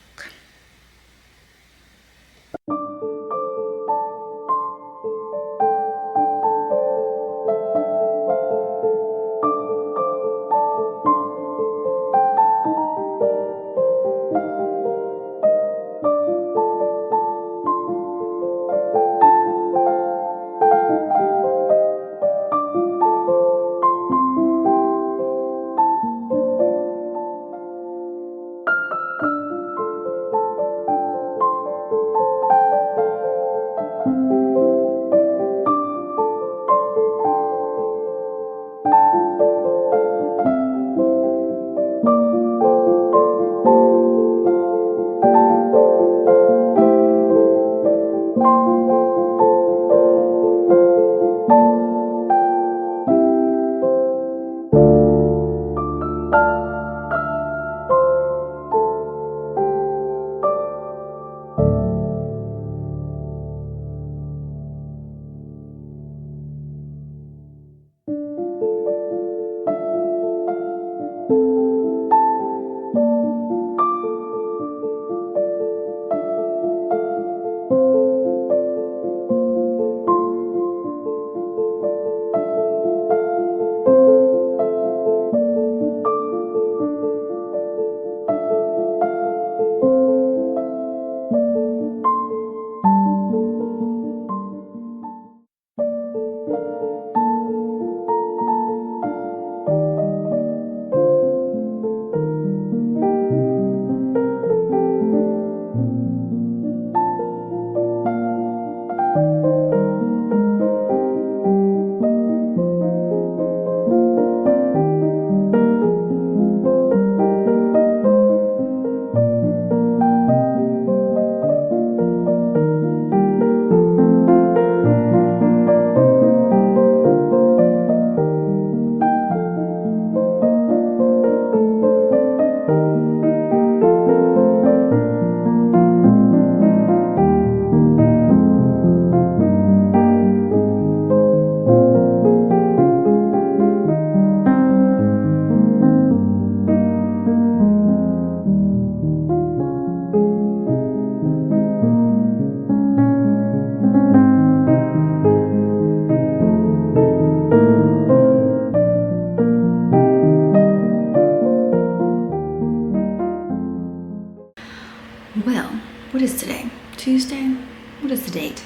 Tuesday. What is the date?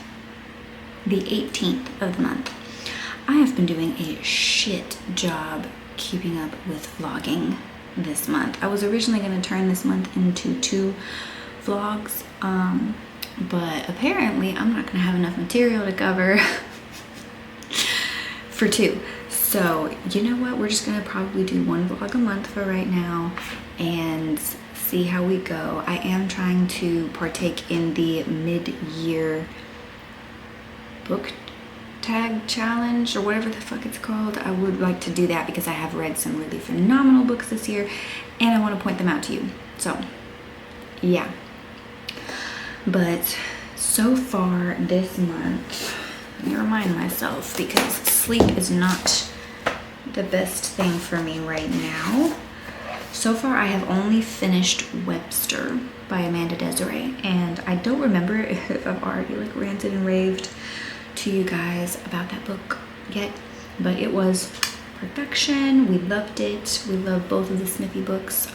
The 18th of the month. I have been doing a shit job keeping up with vlogging this month. I was originally going to turn this month into 2 vlogs, but apparently I'm not going to have enough material to cover for 2. So you know what, we're just going to probably do 1 vlog a month for right now and see how we go. I am trying to partake in the mid-year book tag challenge or whatever the fuck it's called. I would like to do that because I have read some really phenomenal books this year and I want to point them out to you. So yeah, but so far this month, let me remind myself because sleep is not the best thing for me right now. So far I have only finished Webster by Amanda Desiree, and I don't remember if I've already like ranted and raved to you guys about that book yet, but it was perfection. We loved it. We love both of the Smithy books.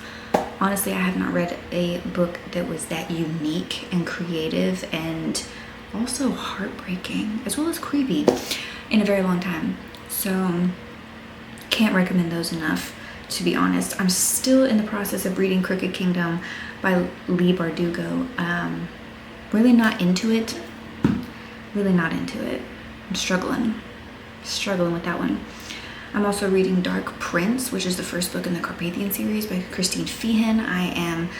Honestly, I have not read a book that was that unique and creative and also heartbreaking as well as creepy in a very long time. So can't recommend those enough, to be honest. I'm still in the process of reading Crooked Kingdom by Leigh Bardugo. Really not into it. I'm struggling with that one. I'm also reading Dark Prince, which is the first book in the Carpathian series by Christine Feehan. I am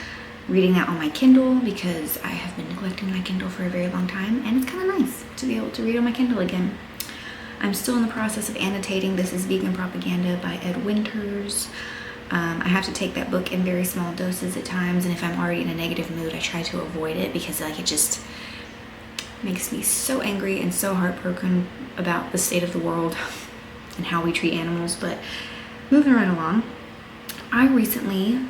reading that on my Kindle because I have been neglecting my Kindle for a very long time, and it's kind of nice to be able to read on my Kindle again. I'm still in the process of annotating This Is Vegan Propaganda by Ed Winters. I have to take that book in very small doses at times, and if I'm already in a negative mood, I try to avoid it because like it just makes me so angry and so heartbroken about the state of the world and how we treat animals. But moving right along, I recently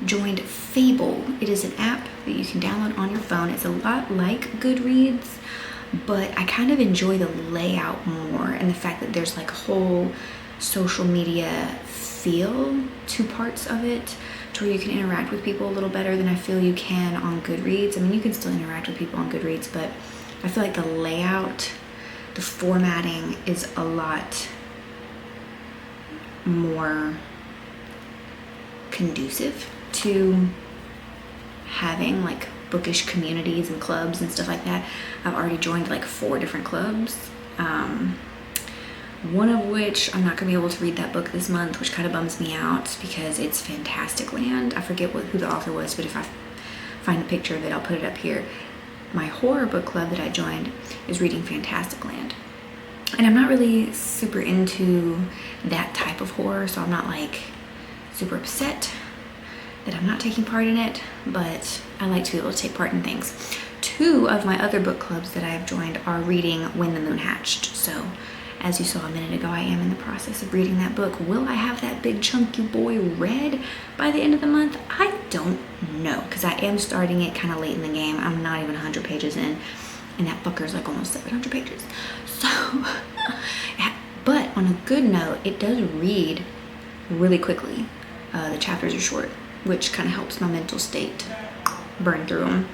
joined Fable. It is an app that you can download on your phone. It's a lot like Goodreads, but I kind of enjoy the layout more and the fact that there's like a whole social media feel to parts of it, to where you can interact with people a little better than I feel you can on Goodreads. I mean, you can still interact with people on Goodreads, but I feel like the layout, the formatting is a lot more conducive to having like bookish communities and clubs and stuff like that. I've already joined like 4 different clubs, one of which I'm not gonna be able to read that book this month, which kind of bums me out because it's Fantastic Land. I forget who the author was, but if I find a picture of it, I'll put it up here. My horror book club that I joined is reading Fantastic Land, and I'm not really super into that type of horror, so I'm not like super upset that I'm not taking part in it, but I like to be able to take part in things. 2 of my other book clubs that I have joined are reading When the Moon Hatched. So as you saw a minute ago, I am in the process of reading that book. Will I have that big chunky boy read by the end of the month? I don't know, because I am starting it kind of late in the game. I'm not even 100 pages in, and that fucker's like almost 700 pages. So, but on a good note, it does read really quickly. The chapters are short, which kind of helps my mental state burn through them.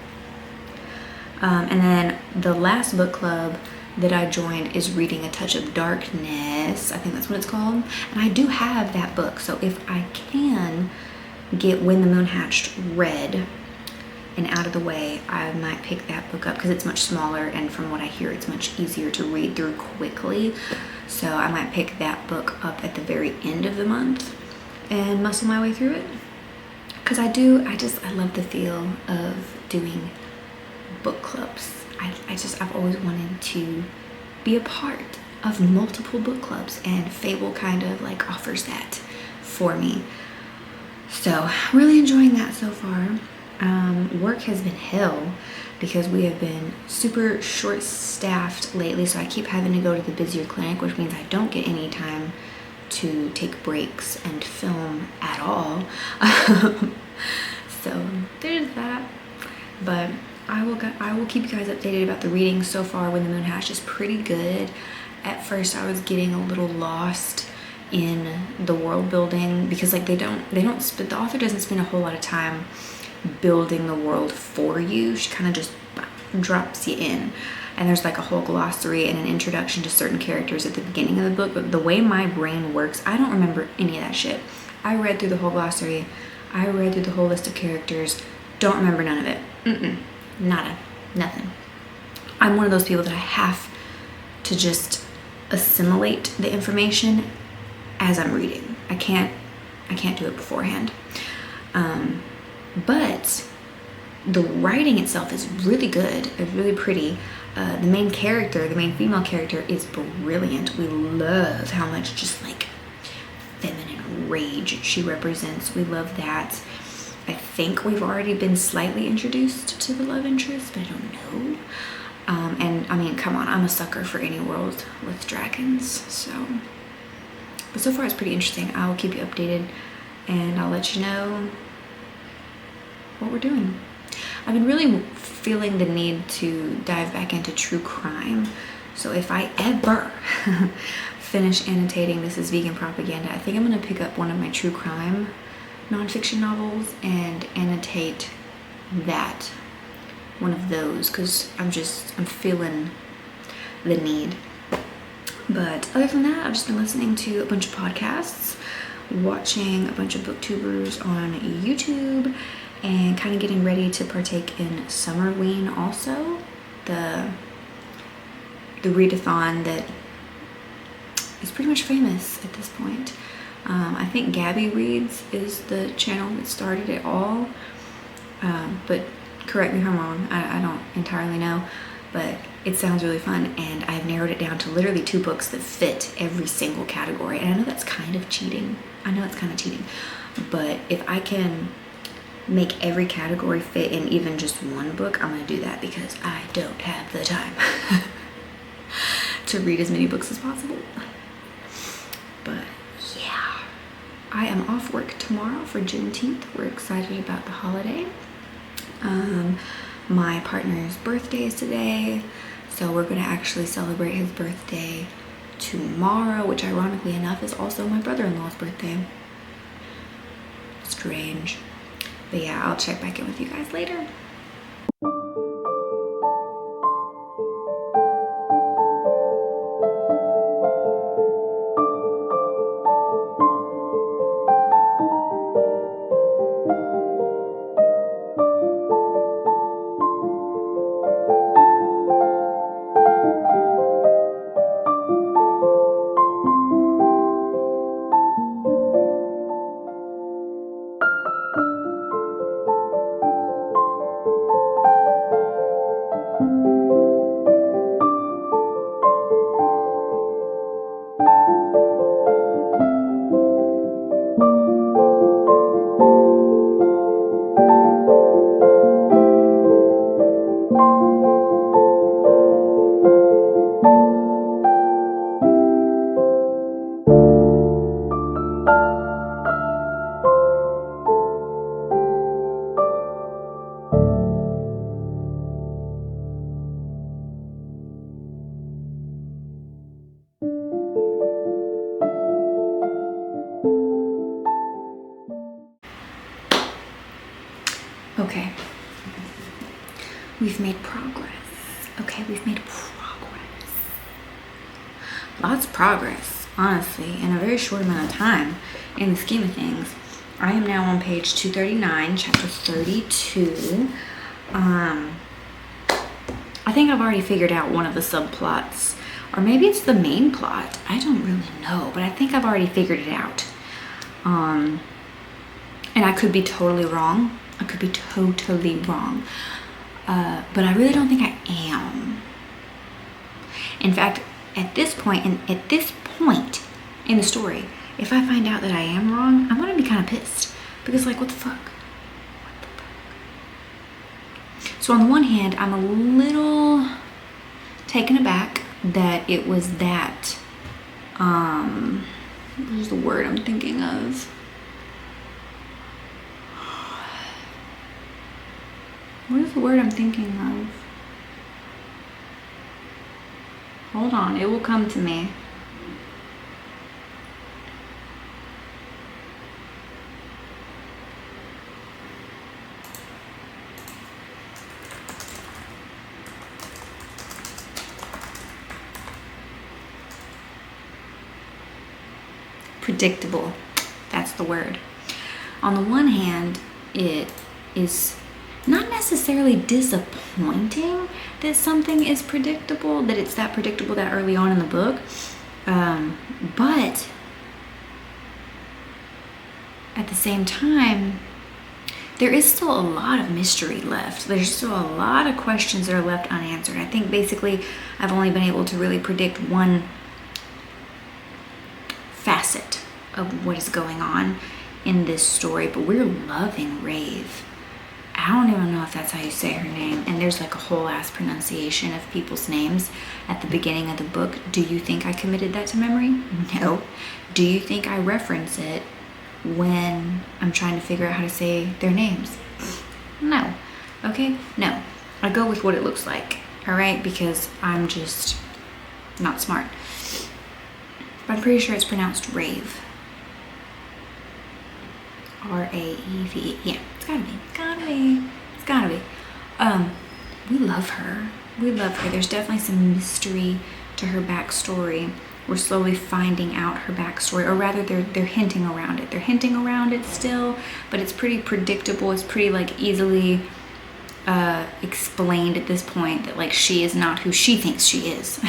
And then the last book club that I joined is reading A Touch of Darkness. I think that's what it's called. And I do have that book, so if I can get When the Moon Hatched read and out of the way, I might pick that book up because it's much smaller, and from what I hear, it's much easier to read through quickly. So I might pick that book up at the very end of the month and muscle my way through it. Because I love the feel of doing book clubs. I've always wanted to be a part of multiple book clubs, and Fable kind of like offers that for me. So really enjoying that so far. Work has been hell because we have been super short-staffed lately, so I keep having to go to the busier clinic, which means I don't get any time to take breaks and film at all. So there's that. But I will keep you guys updated about the reading. So far, When the Moon Hatched is pretty good. At first I was getting a little lost in the world building because like the author doesn't spend a whole lot of time building the world for you. She kind of just drops you in. And there's like a whole glossary and an introduction to certain characters at the beginning of the book. But the way my brain works, I don't remember any of that shit. I read through the whole glossary. I read through the whole list of characters. Don't remember none of it. Nada. Nothing. I'm one of those people that I have to just assimilate the information as I'm reading. I can't do it beforehand. But the writing itself is really good. It's really pretty. The main character, the main female character, is brilliant. We love how much just like feminine rage she represents. We love that. I think we've already been slightly introduced to the love interest, but I don't know. And I mean, come on, I'm a sucker for any world with dragons. But so far it's pretty interesting. I'll keep you updated and I'll let you know what we're doing. I've been really feeling the need to dive back into true crime. So if I ever finish annotating This Is Vegan Propaganda, I think I'm gonna pick up one of my true crime nonfiction novels and annotate that, one of those, because I'm feeling the need. But other than that, I've just been listening to a bunch of podcasts, watching a bunch of booktubers on YouTube, and kind of getting ready to partake in Summerween also, the readathon that is pretty much famous at this point. I think Gabby Reads is the channel that started it all, but correct me if I'm wrong, I don't entirely know, but it sounds really fun, and I've narrowed it down to literally 2 books that fit every single category. And I know that's kind of cheating. But if I can make every category fit in even just one book, I'm gonna do that, because I don't have the time to read as many books as possible. But yeah, I am off work tomorrow for Juneteenth. We're excited about the holiday. My partner's birthday is today, so we're gonna actually celebrate his birthday tomorrow, which ironically enough is also my brother-in-law's birthday. Strange. But yeah, I'll check back in with you guys later. Okay, we've made progress. Lots of progress, honestly, in a very short amount of time in the scheme of things. I am now on page 239, chapter 32. I think I've already figured out one of the subplots, or maybe it's the main plot. I don't really know, but I think I've already figured it out. And I could be totally wrong. But I really don't think I am. In fact, at this point in the story, if I find out that I am wrong, I'm gonna be kind of pissed, because like, what the fuck? So on the one hand, I'm a little taken aback that it was that, what is the word I'm thinking of? What is the word I'm thinking of? Hold on, it will come to me. predictable. That's the word. On the one hand, it is not necessarily disappointing that something is predictable, that it's that predictable that early on in the book, but at the same time, there is still a lot of mystery left. There's still a lot of questions that are left unanswered. I think basically I've only been able to really predict one facet of what is going on in this story, but we're loving Rave. I don't even know if that's how you say her name, and there's like a whole ass pronunciation of people's names at the beginning of the book. Do you think I committed that to memory? No. Do you think I reference it when I'm trying to figure out how to say their names? No. Okay? No. I go with what it looks like, all right? Because I'm just not smart. But I'm pretty sure it's pronounced Rave. R-A-E-V. Yeah, it's gotta be. It's gotta be. We love her. There's definitely some mystery to her backstory. We're slowly finding out her backstory, or rather they're hinting around it. They're hinting around it still, but it's pretty predictable. It's pretty like easily explained at this point that like she is not who she thinks she is.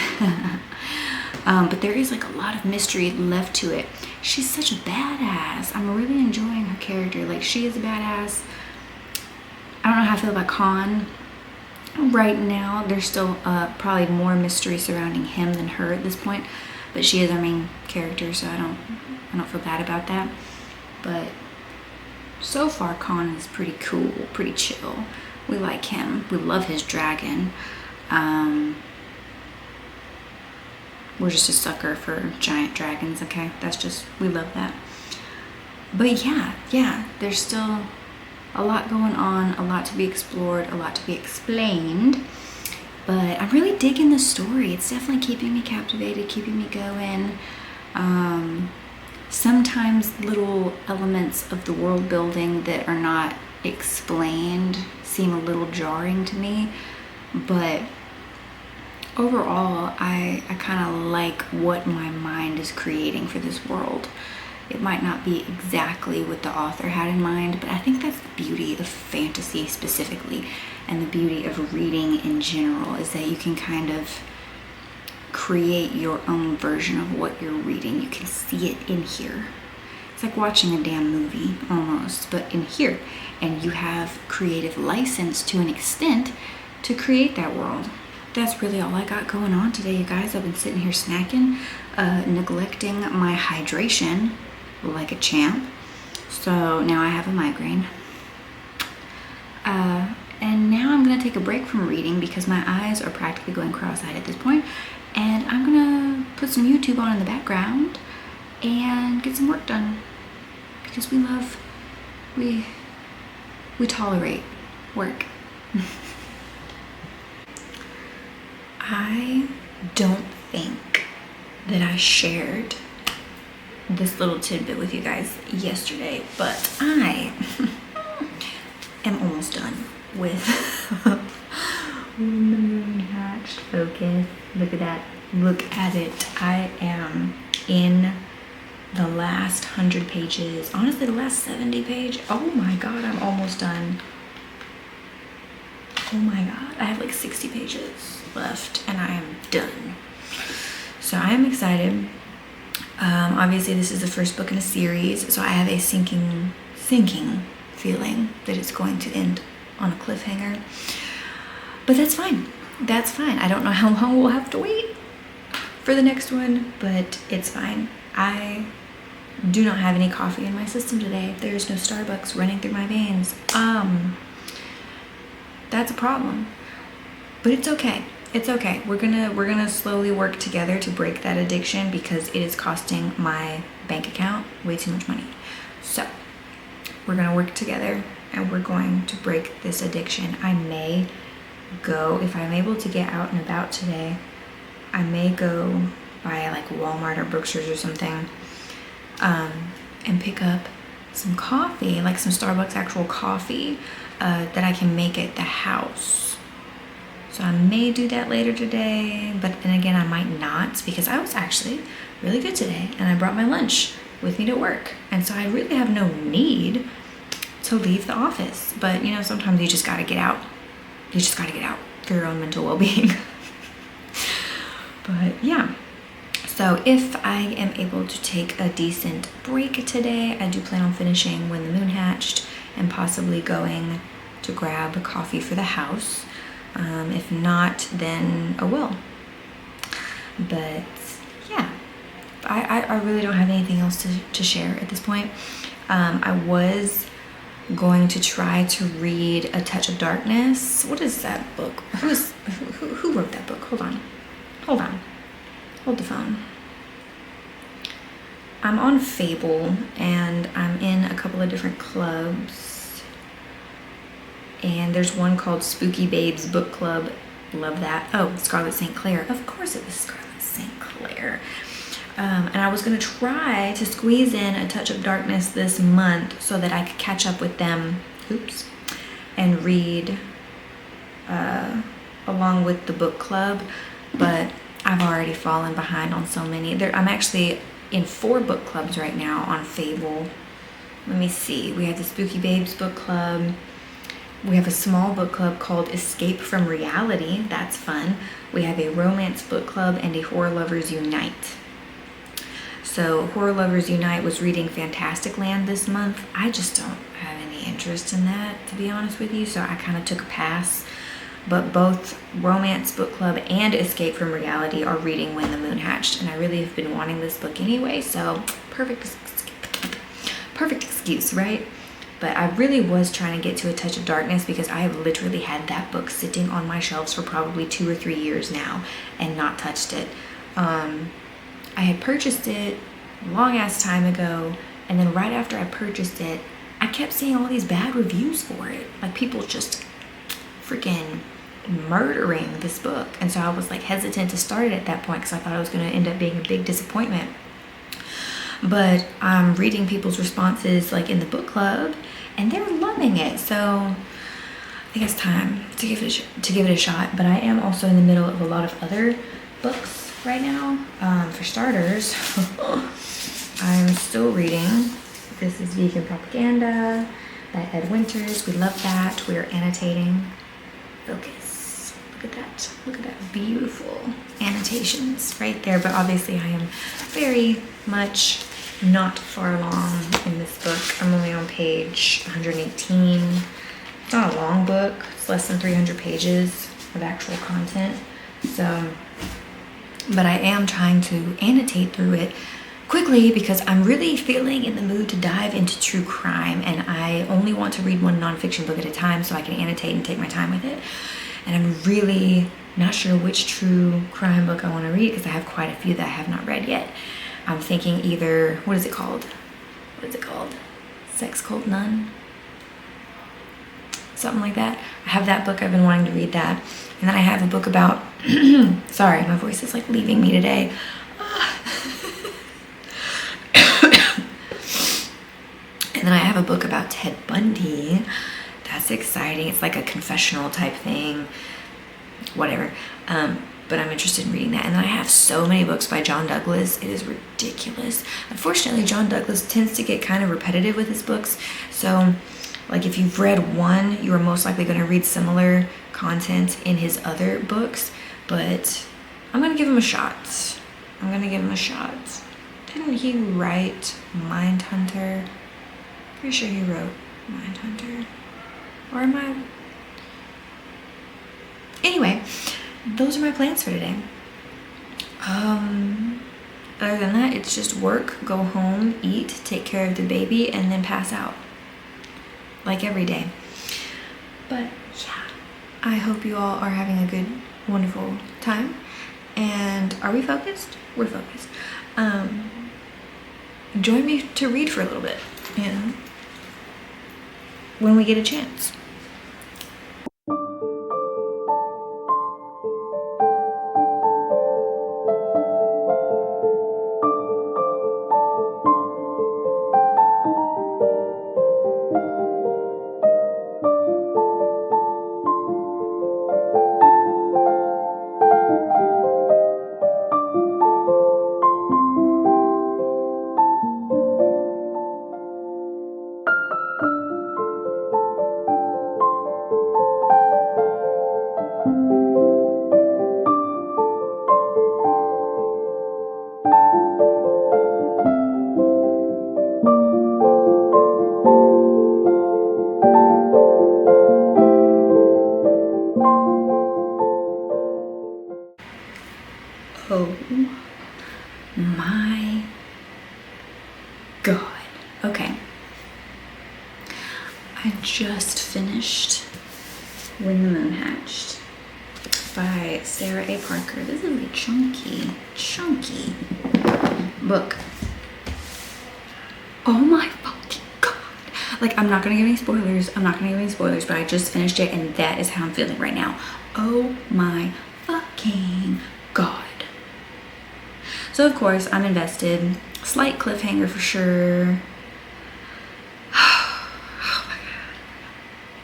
But there is like a lot of mystery left to it. She's such a badass. I'm really enjoying her character. Like, she is a badass. I don't know how I feel about Khan right now. There's still probably more mystery surrounding him than her at this point, but she is our main character, so I don't feel bad about that. But so far, Khan is pretty cool, pretty chill. We like him. We love his dragon. We're just a sucker for giant dragons, okay? We love that. But yeah, there's still a lot going on, a lot to be explored, a lot to be explained. But I'm really digging the story. It's definitely keeping me captivated, keeping me going. Sometimes little elements of the world building that are not explained seem a little jarring to me, but overall, I kind of like what my mind is creating for this world. It might not be exactly what the author had in mind, but I think that's the beauty of fantasy specifically, and the beauty of reading in general, is that you can kind of create your own version of what you're reading. You can see it in here. It's like watching a damn movie almost, but in here. And you have creative license to an extent to create that world. That's really all I got going on today, you guys. I've been sitting here snacking, neglecting my hydration like a champ. So now I have a migraine. And now I'm gonna take a break from reading because my eyes are practically going cross-eyed at this point. And I'm gonna put some YouTube on in the background and get some work done. Because we tolerate work. I don't think that I shared this little tidbit with you guys yesterday, but I am almost done with When the Moon Hatched. Focus. Look at that. Look at it. I am in the last 100 pages. Honestly, the last 70 pages. Oh my god, I'm almost done. Oh my god, I have like 60 pages left and I am done. So I am excited. Obviously this is the first book in a series, so I have a sinking feeling that it's going to end on a cliffhanger. But that's fine. That's fine. I don't know how long we'll have to wait for the next one, but it's fine. I do not have any coffee in my system today. There's no Starbucks running through my veins. That's a problem. But it's okay. It's okay. We're gonna slowly work together to break that addiction because it is costing my bank account way too much money. So we're gonna work together and we're going to break this addiction. I may go, if I'm able to get out and about today, I may go by like Walmart or Brookshire's or something, and pick up some coffee, like some Starbucks actual coffee, that I can make at the house. So I may do that later today, but then again, I might not because I was actually really good today and I brought my lunch with me to work. And so I really have no need to leave the office. But you know, sometimes you just gotta get out. You just gotta get out for your own mental well-being. But yeah. So if I am able to take a decent break today, I do plan on finishing When the Moon Hatched and possibly going to grab a coffee for the house. If not, then I will. But yeah, I really don't have anything else to share at this point. I was going to try to read A Touch of Darkness. What is that book? Who wrote that book? Hold on. Hold the phone. I'm on Fable and I'm in a couple of different clubs. And there's one called Spooky Babes Book Club. Love that. Oh, Scarlet St. Clair. Of course it was Scarlet St. Clair. And I was going to try to squeeze in A Touch of Darkness this month so that I could catch up with them. Oops. And read along with the book club. But I've already fallen behind on so many. I'm actually in 4 book clubs right now on Fable. Let me see. We have the Spooky Babes book club. We have a small book club called Escape from Reality. That's fun. We have a romance book club and a Horror Lovers Unite. So Horror Lovers Unite was reading Fantastic Land this month. I just don't have any interest in that, to be honest with you. So I kind of took a pass. But both Romance Book Club and Escape from Reality are reading When the Moon Hatched. And I really have been wanting this book anyway. So perfect excuse, right? But I really was trying to get to A Touch of Darkness because I have literally had that book sitting on my shelves for probably 2 or 3 years now and not touched it. I had purchased it a long ass time ago, and then right after I purchased it, I kept seeing all these bad reviews for it. Like people just freaking murdering this book. And so I was like hesitant to start it at that point because I thought it was going to end up being a big disappointment. But I'm reading people's responses like in the book club and they're loving it. So I think it's time to give it a shot. But I am also in the middle of a lot of other books right now. For starters, I'm still reading This is Vegan Propaganda by Ed Winters. We love that. We are annotating. Focus. Look at that. Look at that beautiful annotations right there. But obviously I am very much not far along in this book. I'm only on page 118. It's not a long book. It's less than 300 pages of actual content. So, but I am trying to annotate through it quickly because I'm really feeling in the mood to dive into true crime, and I only want to read one nonfiction book at a time so I can annotate and take my time with it. And I'm really not sure which true crime book I want to read because I have quite a few that I have not read yet. I'm thinking either, what is it called? Sex Cult Nun? Something like that. I have that book. I've been wanting to read that. And then I have a book about, sorry, my voice is like leaving me today. And then I have a book about Ted Bundy. That's exciting. It's like a confessional type thing. Whatever. But I'm interested in reading that. And then I have so many books by John Douglas. It is ridiculous. Unfortunately, John Douglas tends to get kind of repetitive with his books. So, like if you've read one, you are most likely going to read similar content in his other books. But I'm going to give him a shot. Didn't he write Mindhunter? Pretty sure he wrote Mindhunter. Or am I? Anyway, those are my plans for today. Other than that, it's just work, go home, eat, take care of the baby, and then pass out. Like every day. But yeah, I hope you all are having a good, wonderful time. And are we focused? We're focused. Join me to read for a little bit, when we get a chance. Oh my God. Okay. I just finished When the Moon Hatched by Sarah A. Parker. This is a chunky book. Oh my fucking God. Like, I'm not gonna give any spoilers. But I just finished it and that is how I'm feeling right now. Oh my fucking God. So of course I'm invested. Slight cliffhanger for sure. Oh my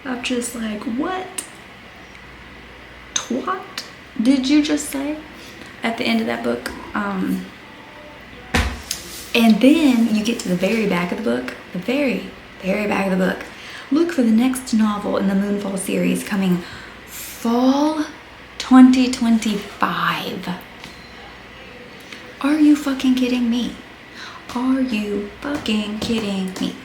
God. I'm just like, what? Twat did you just say? At the end of that book. And then you get to the very back of the book. The very back of the book. Look for the next novel in the Moonfall series coming fall 2025. Are you fucking kidding me? Are you fucking kidding me?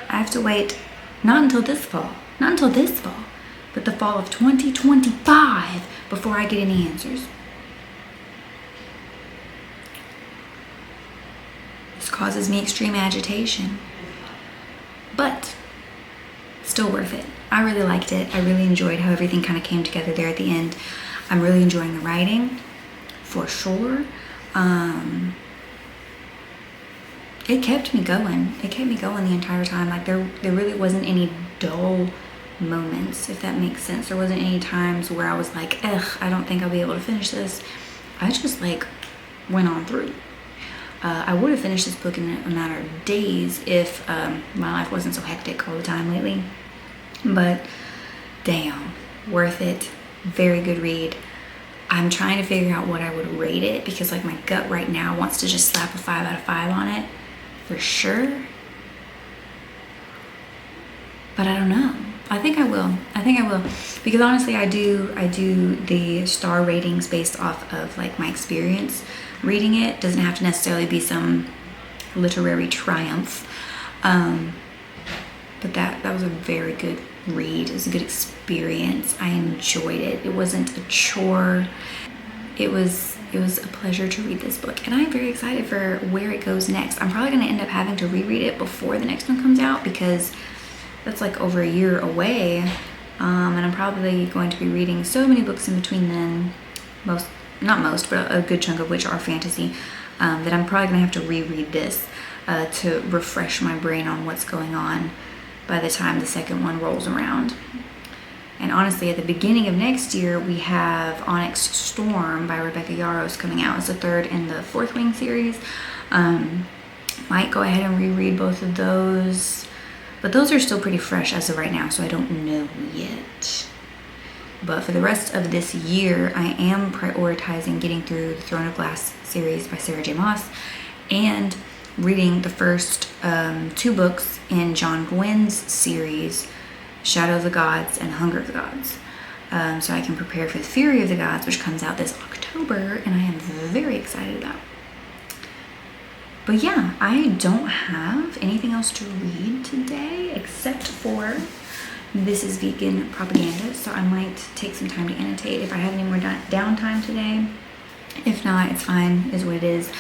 I have to wait not until this fall, but the fall of 2025 before I get any answers. This causes me extreme agitation, but still worth it. I really liked it. I really enjoyed how everything kind of came together there at the end. I'm really enjoying the writing, for sure. It kept me going. It kept me going the entire time. Like there really wasn't any dull moments, if that makes sense. There wasn't any times where I was like, ugh, I don't think I'll be able to finish this. I just like went on through. I would have finished this book in a matter of days if my life wasn't so hectic all the time lately. But damn, worth it. Very good read. I'm trying to figure out what I would rate it because like my gut right now wants to just slap a 5 out of 5 on it for sure. But I don't know. I think I will because honestly I do the star ratings based off of like my experience reading it. Doesn't have to necessarily be some literary triumph, but that was a very good read. It was a good experience. I enjoyed it. It wasn't a chore. It was a pleasure to read this book, and I'm very excited for where it goes next. I'm probably going to end up having to reread it before the next one comes out because that's like over a year away, and I'm probably going to be reading so many books in between then, not most, but a good chunk of which are fantasy, that I'm probably gonna have to reread this to refresh my brain on what's going on by the time the second one rolls around. And honestly, at the beginning of next year, we have Onyx Storm by Rebecca Yarros coming out. It's the third in the Fourth Wing series. Might go ahead and reread both of those. But those are still pretty fresh as of right now, so I don't know yet. But for the rest of this year, I am prioritizing getting through the Throne of Glass series by Sarah J. Maas and reading the first 2 books in John Gwynn's series, Shadow of the Gods and Hunger of the Gods. So I can prepare for the Fury of the Gods, which comes out this October, and I am very excited about. But yeah, I don't have anything else to read today except for This Is Vegan Propaganda, so I might take some time to annotate if I have any more downtime today. If not, it's fine, is what it is.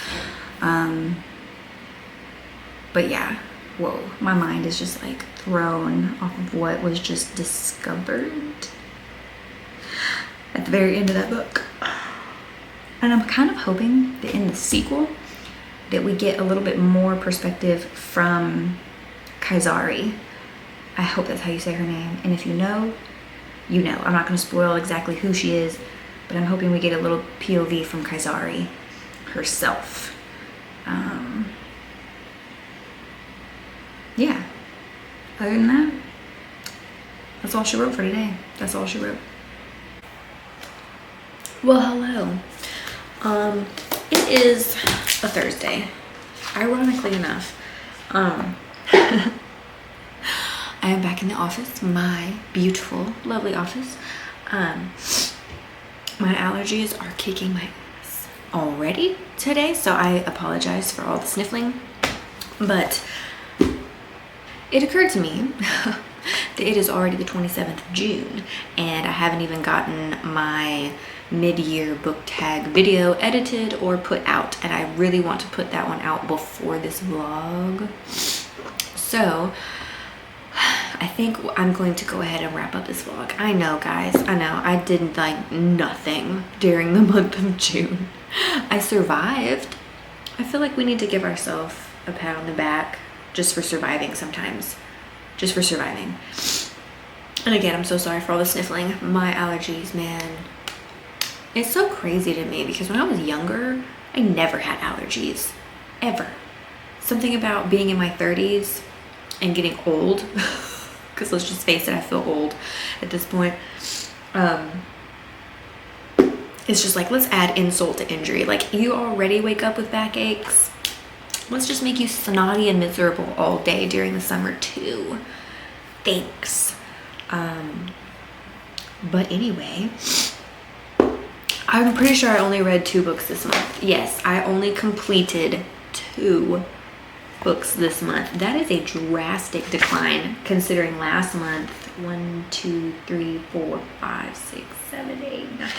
But yeah, whoa, my mind is just like thrown off of what was just discovered at the very end of that book. And I'm kind of hoping that in the sequel that we get a little bit more perspective from Kaisari. I hope that's how you say her name. And if you know, you know. I'm not going to spoil exactly who she is, but I'm hoping we get a little POV from Kaisari herself. Yeah. Other than that, that's all she wrote for today. That's all she wrote. Well, hello. It is a Thursday, ironically enough. I am back in the office, my beautiful, lovely office. My allergies are kicking my ass already today, so I apologize for all the sniffling. But it occurred to me It is already the 27th of June, and I haven't even gotten my mid-year book tag video edited or put out, and I really want to put that one out before this vlog. So I think I'm going to go ahead and wrap up this vlog. I know, guys, I know I did like nothing during the month of June. I survived. I feel like we need to give ourselves a pat on the back just for surviving sometimes. Just for surviving. And again, I'm so sorry for all the sniffling. My allergies, man. It's so crazy to me because when I was younger, I never had allergies. Ever. Something about being in my 30s and getting old, because let's just face it, I feel old at this point. It's just like, let's add insult to injury. Like, you already wake up with backaches. Let's just make you snotty and miserable all day during the summer too. Thanks. But anyway, I'm pretty sure I only read 2 books this month. Yes, I only completed 2 books this month. That is a drastic decline considering last month, 1, 2, 3, 4, 5, 6, 7, 8, 9.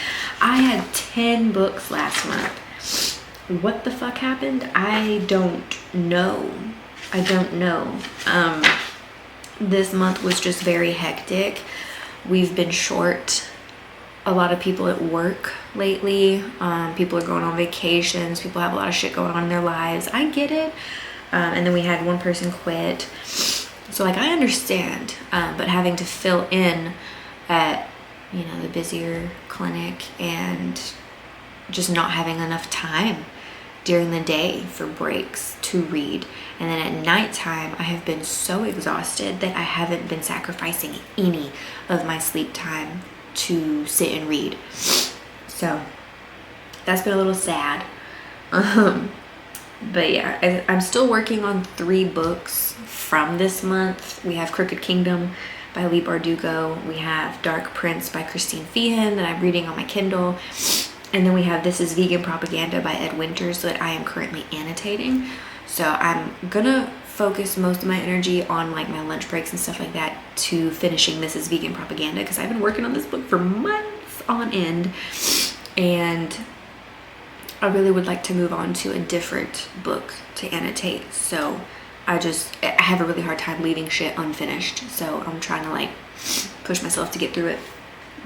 I had 10 books last month. What the fuck happened? I don't know. I don't know. This month was just very hectic. We've been short a lot of people at work lately. People are going on vacations. People have a lot of shit going on in their lives. I get it. And then we had one person quit. So like, I understand, but having to fill in at, you know, the busier clinic and just not having enough time during the day for breaks to read. And then at nighttime, I have been so exhausted that I haven't been sacrificing any of my sleep time to sit and read. So that's been a little sad. But yeah, I'm still working on 3 books from this month. We have Crooked Kingdom by Leigh Bardugo. We have Dark Prince by Christine Feehan that I'm reading on my Kindle. And then we have This Is Vegan Propaganda by Ed Winters that I am currently annotating. So I'm gonna focus most of my energy on like my lunch breaks and stuff like that to finishing This Is Vegan Propaganda, because I've been working on this book for months on end. And I really would like to move on to a different book to annotate. So I have a really hard time leaving shit unfinished. So I'm trying to like push myself to get through it.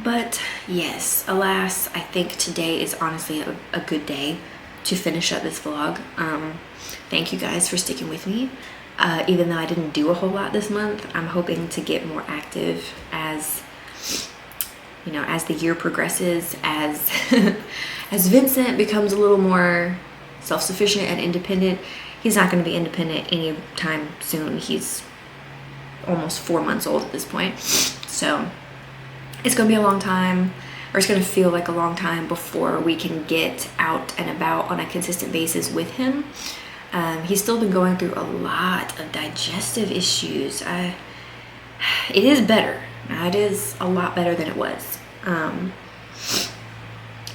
But yes, alas, I think today is honestly a good day to finish up this vlog. Thank you guys for sticking with me. Even though I didn't do a whole lot this month, I'm hoping to get more active as, you know, as the year progresses, as as Vincent becomes a little more self-sufficient and independent. He's not going to be independent anytime soon. He's almost 4 months old at this point. So it's going to be a long time, or it's going to feel like a long time before we can get out and about on a consistent basis with him. He's still been going through a lot of digestive issues. It is better. It is a lot better than it was.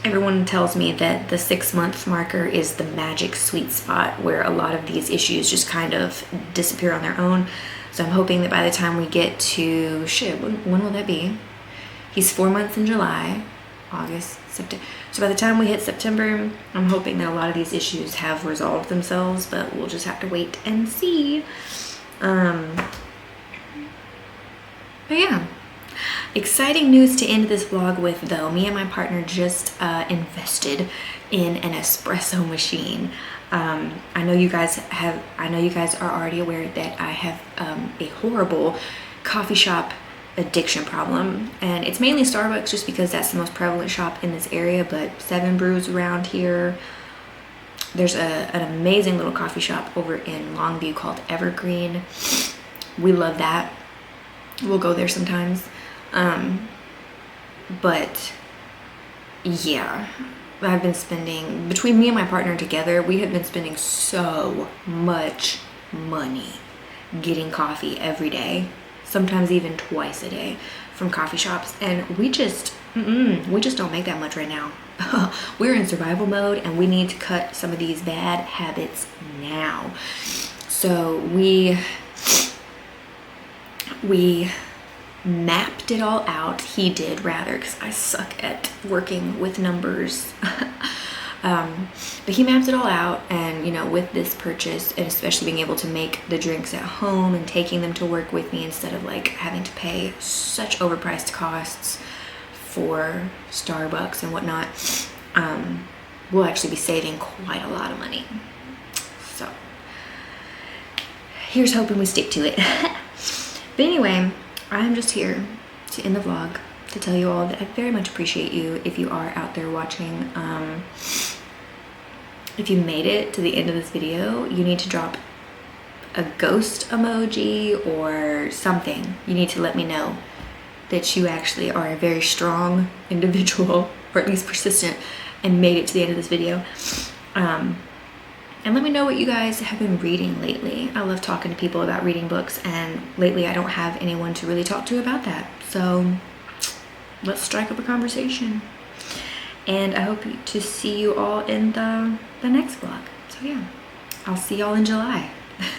Everyone tells me that the 6-month marker is the magic sweet spot where a lot of these issues just kind of disappear on their own. So I'm hoping that by the time we get to, when will that be? He's 4 months in July, August, September. So by the time we hit September, I'm hoping that a lot of these issues have resolved themselves, but we'll just have to wait and see. But yeah, exciting news to end this vlog with though. Me and my partner just invested in an espresso machine. I know you guys are already aware that I have a horrible coffee shop addiction problem, and it's mainly Starbucks just because that's the most prevalent shop in this area, but 7 Brews around here. There's an amazing little coffee shop over in Longview called Evergreen. We love that. We'll go there sometimes. But yeah, I've been spending, between me and my partner together, we have been spending so much money getting coffee every day, sometimes even twice a day from coffee shops, and we just don't make that much right now. We're in survival mode and we need to cut some of these bad habits now. So we mapped it all out. He did, rather, because I suck at working with numbers. But he mapped it all out, and you know, with this purchase, and especially being able to make the drinks at home and taking them to work with me instead of like having to pay such overpriced costs for Starbucks and whatnot, we'll actually be saving quite a lot of money. So here's hoping we stick to it. But anyway, I'm just here to end the vlog to tell you all that I very much appreciate you if you are out there watching. If you made it to the end of this video, you need to drop a ghost emoji or something. You need to let me know that you actually are a very strong individual, or at least persistent, and made it to the end of this video. And let me know what you guys have been reading lately. I love talking to people about reading books, and lately I don't have anyone to really talk to about that. So let's strike up a conversation. And I hope to see you all in the next vlog. So yeah, I'll see y'all in July.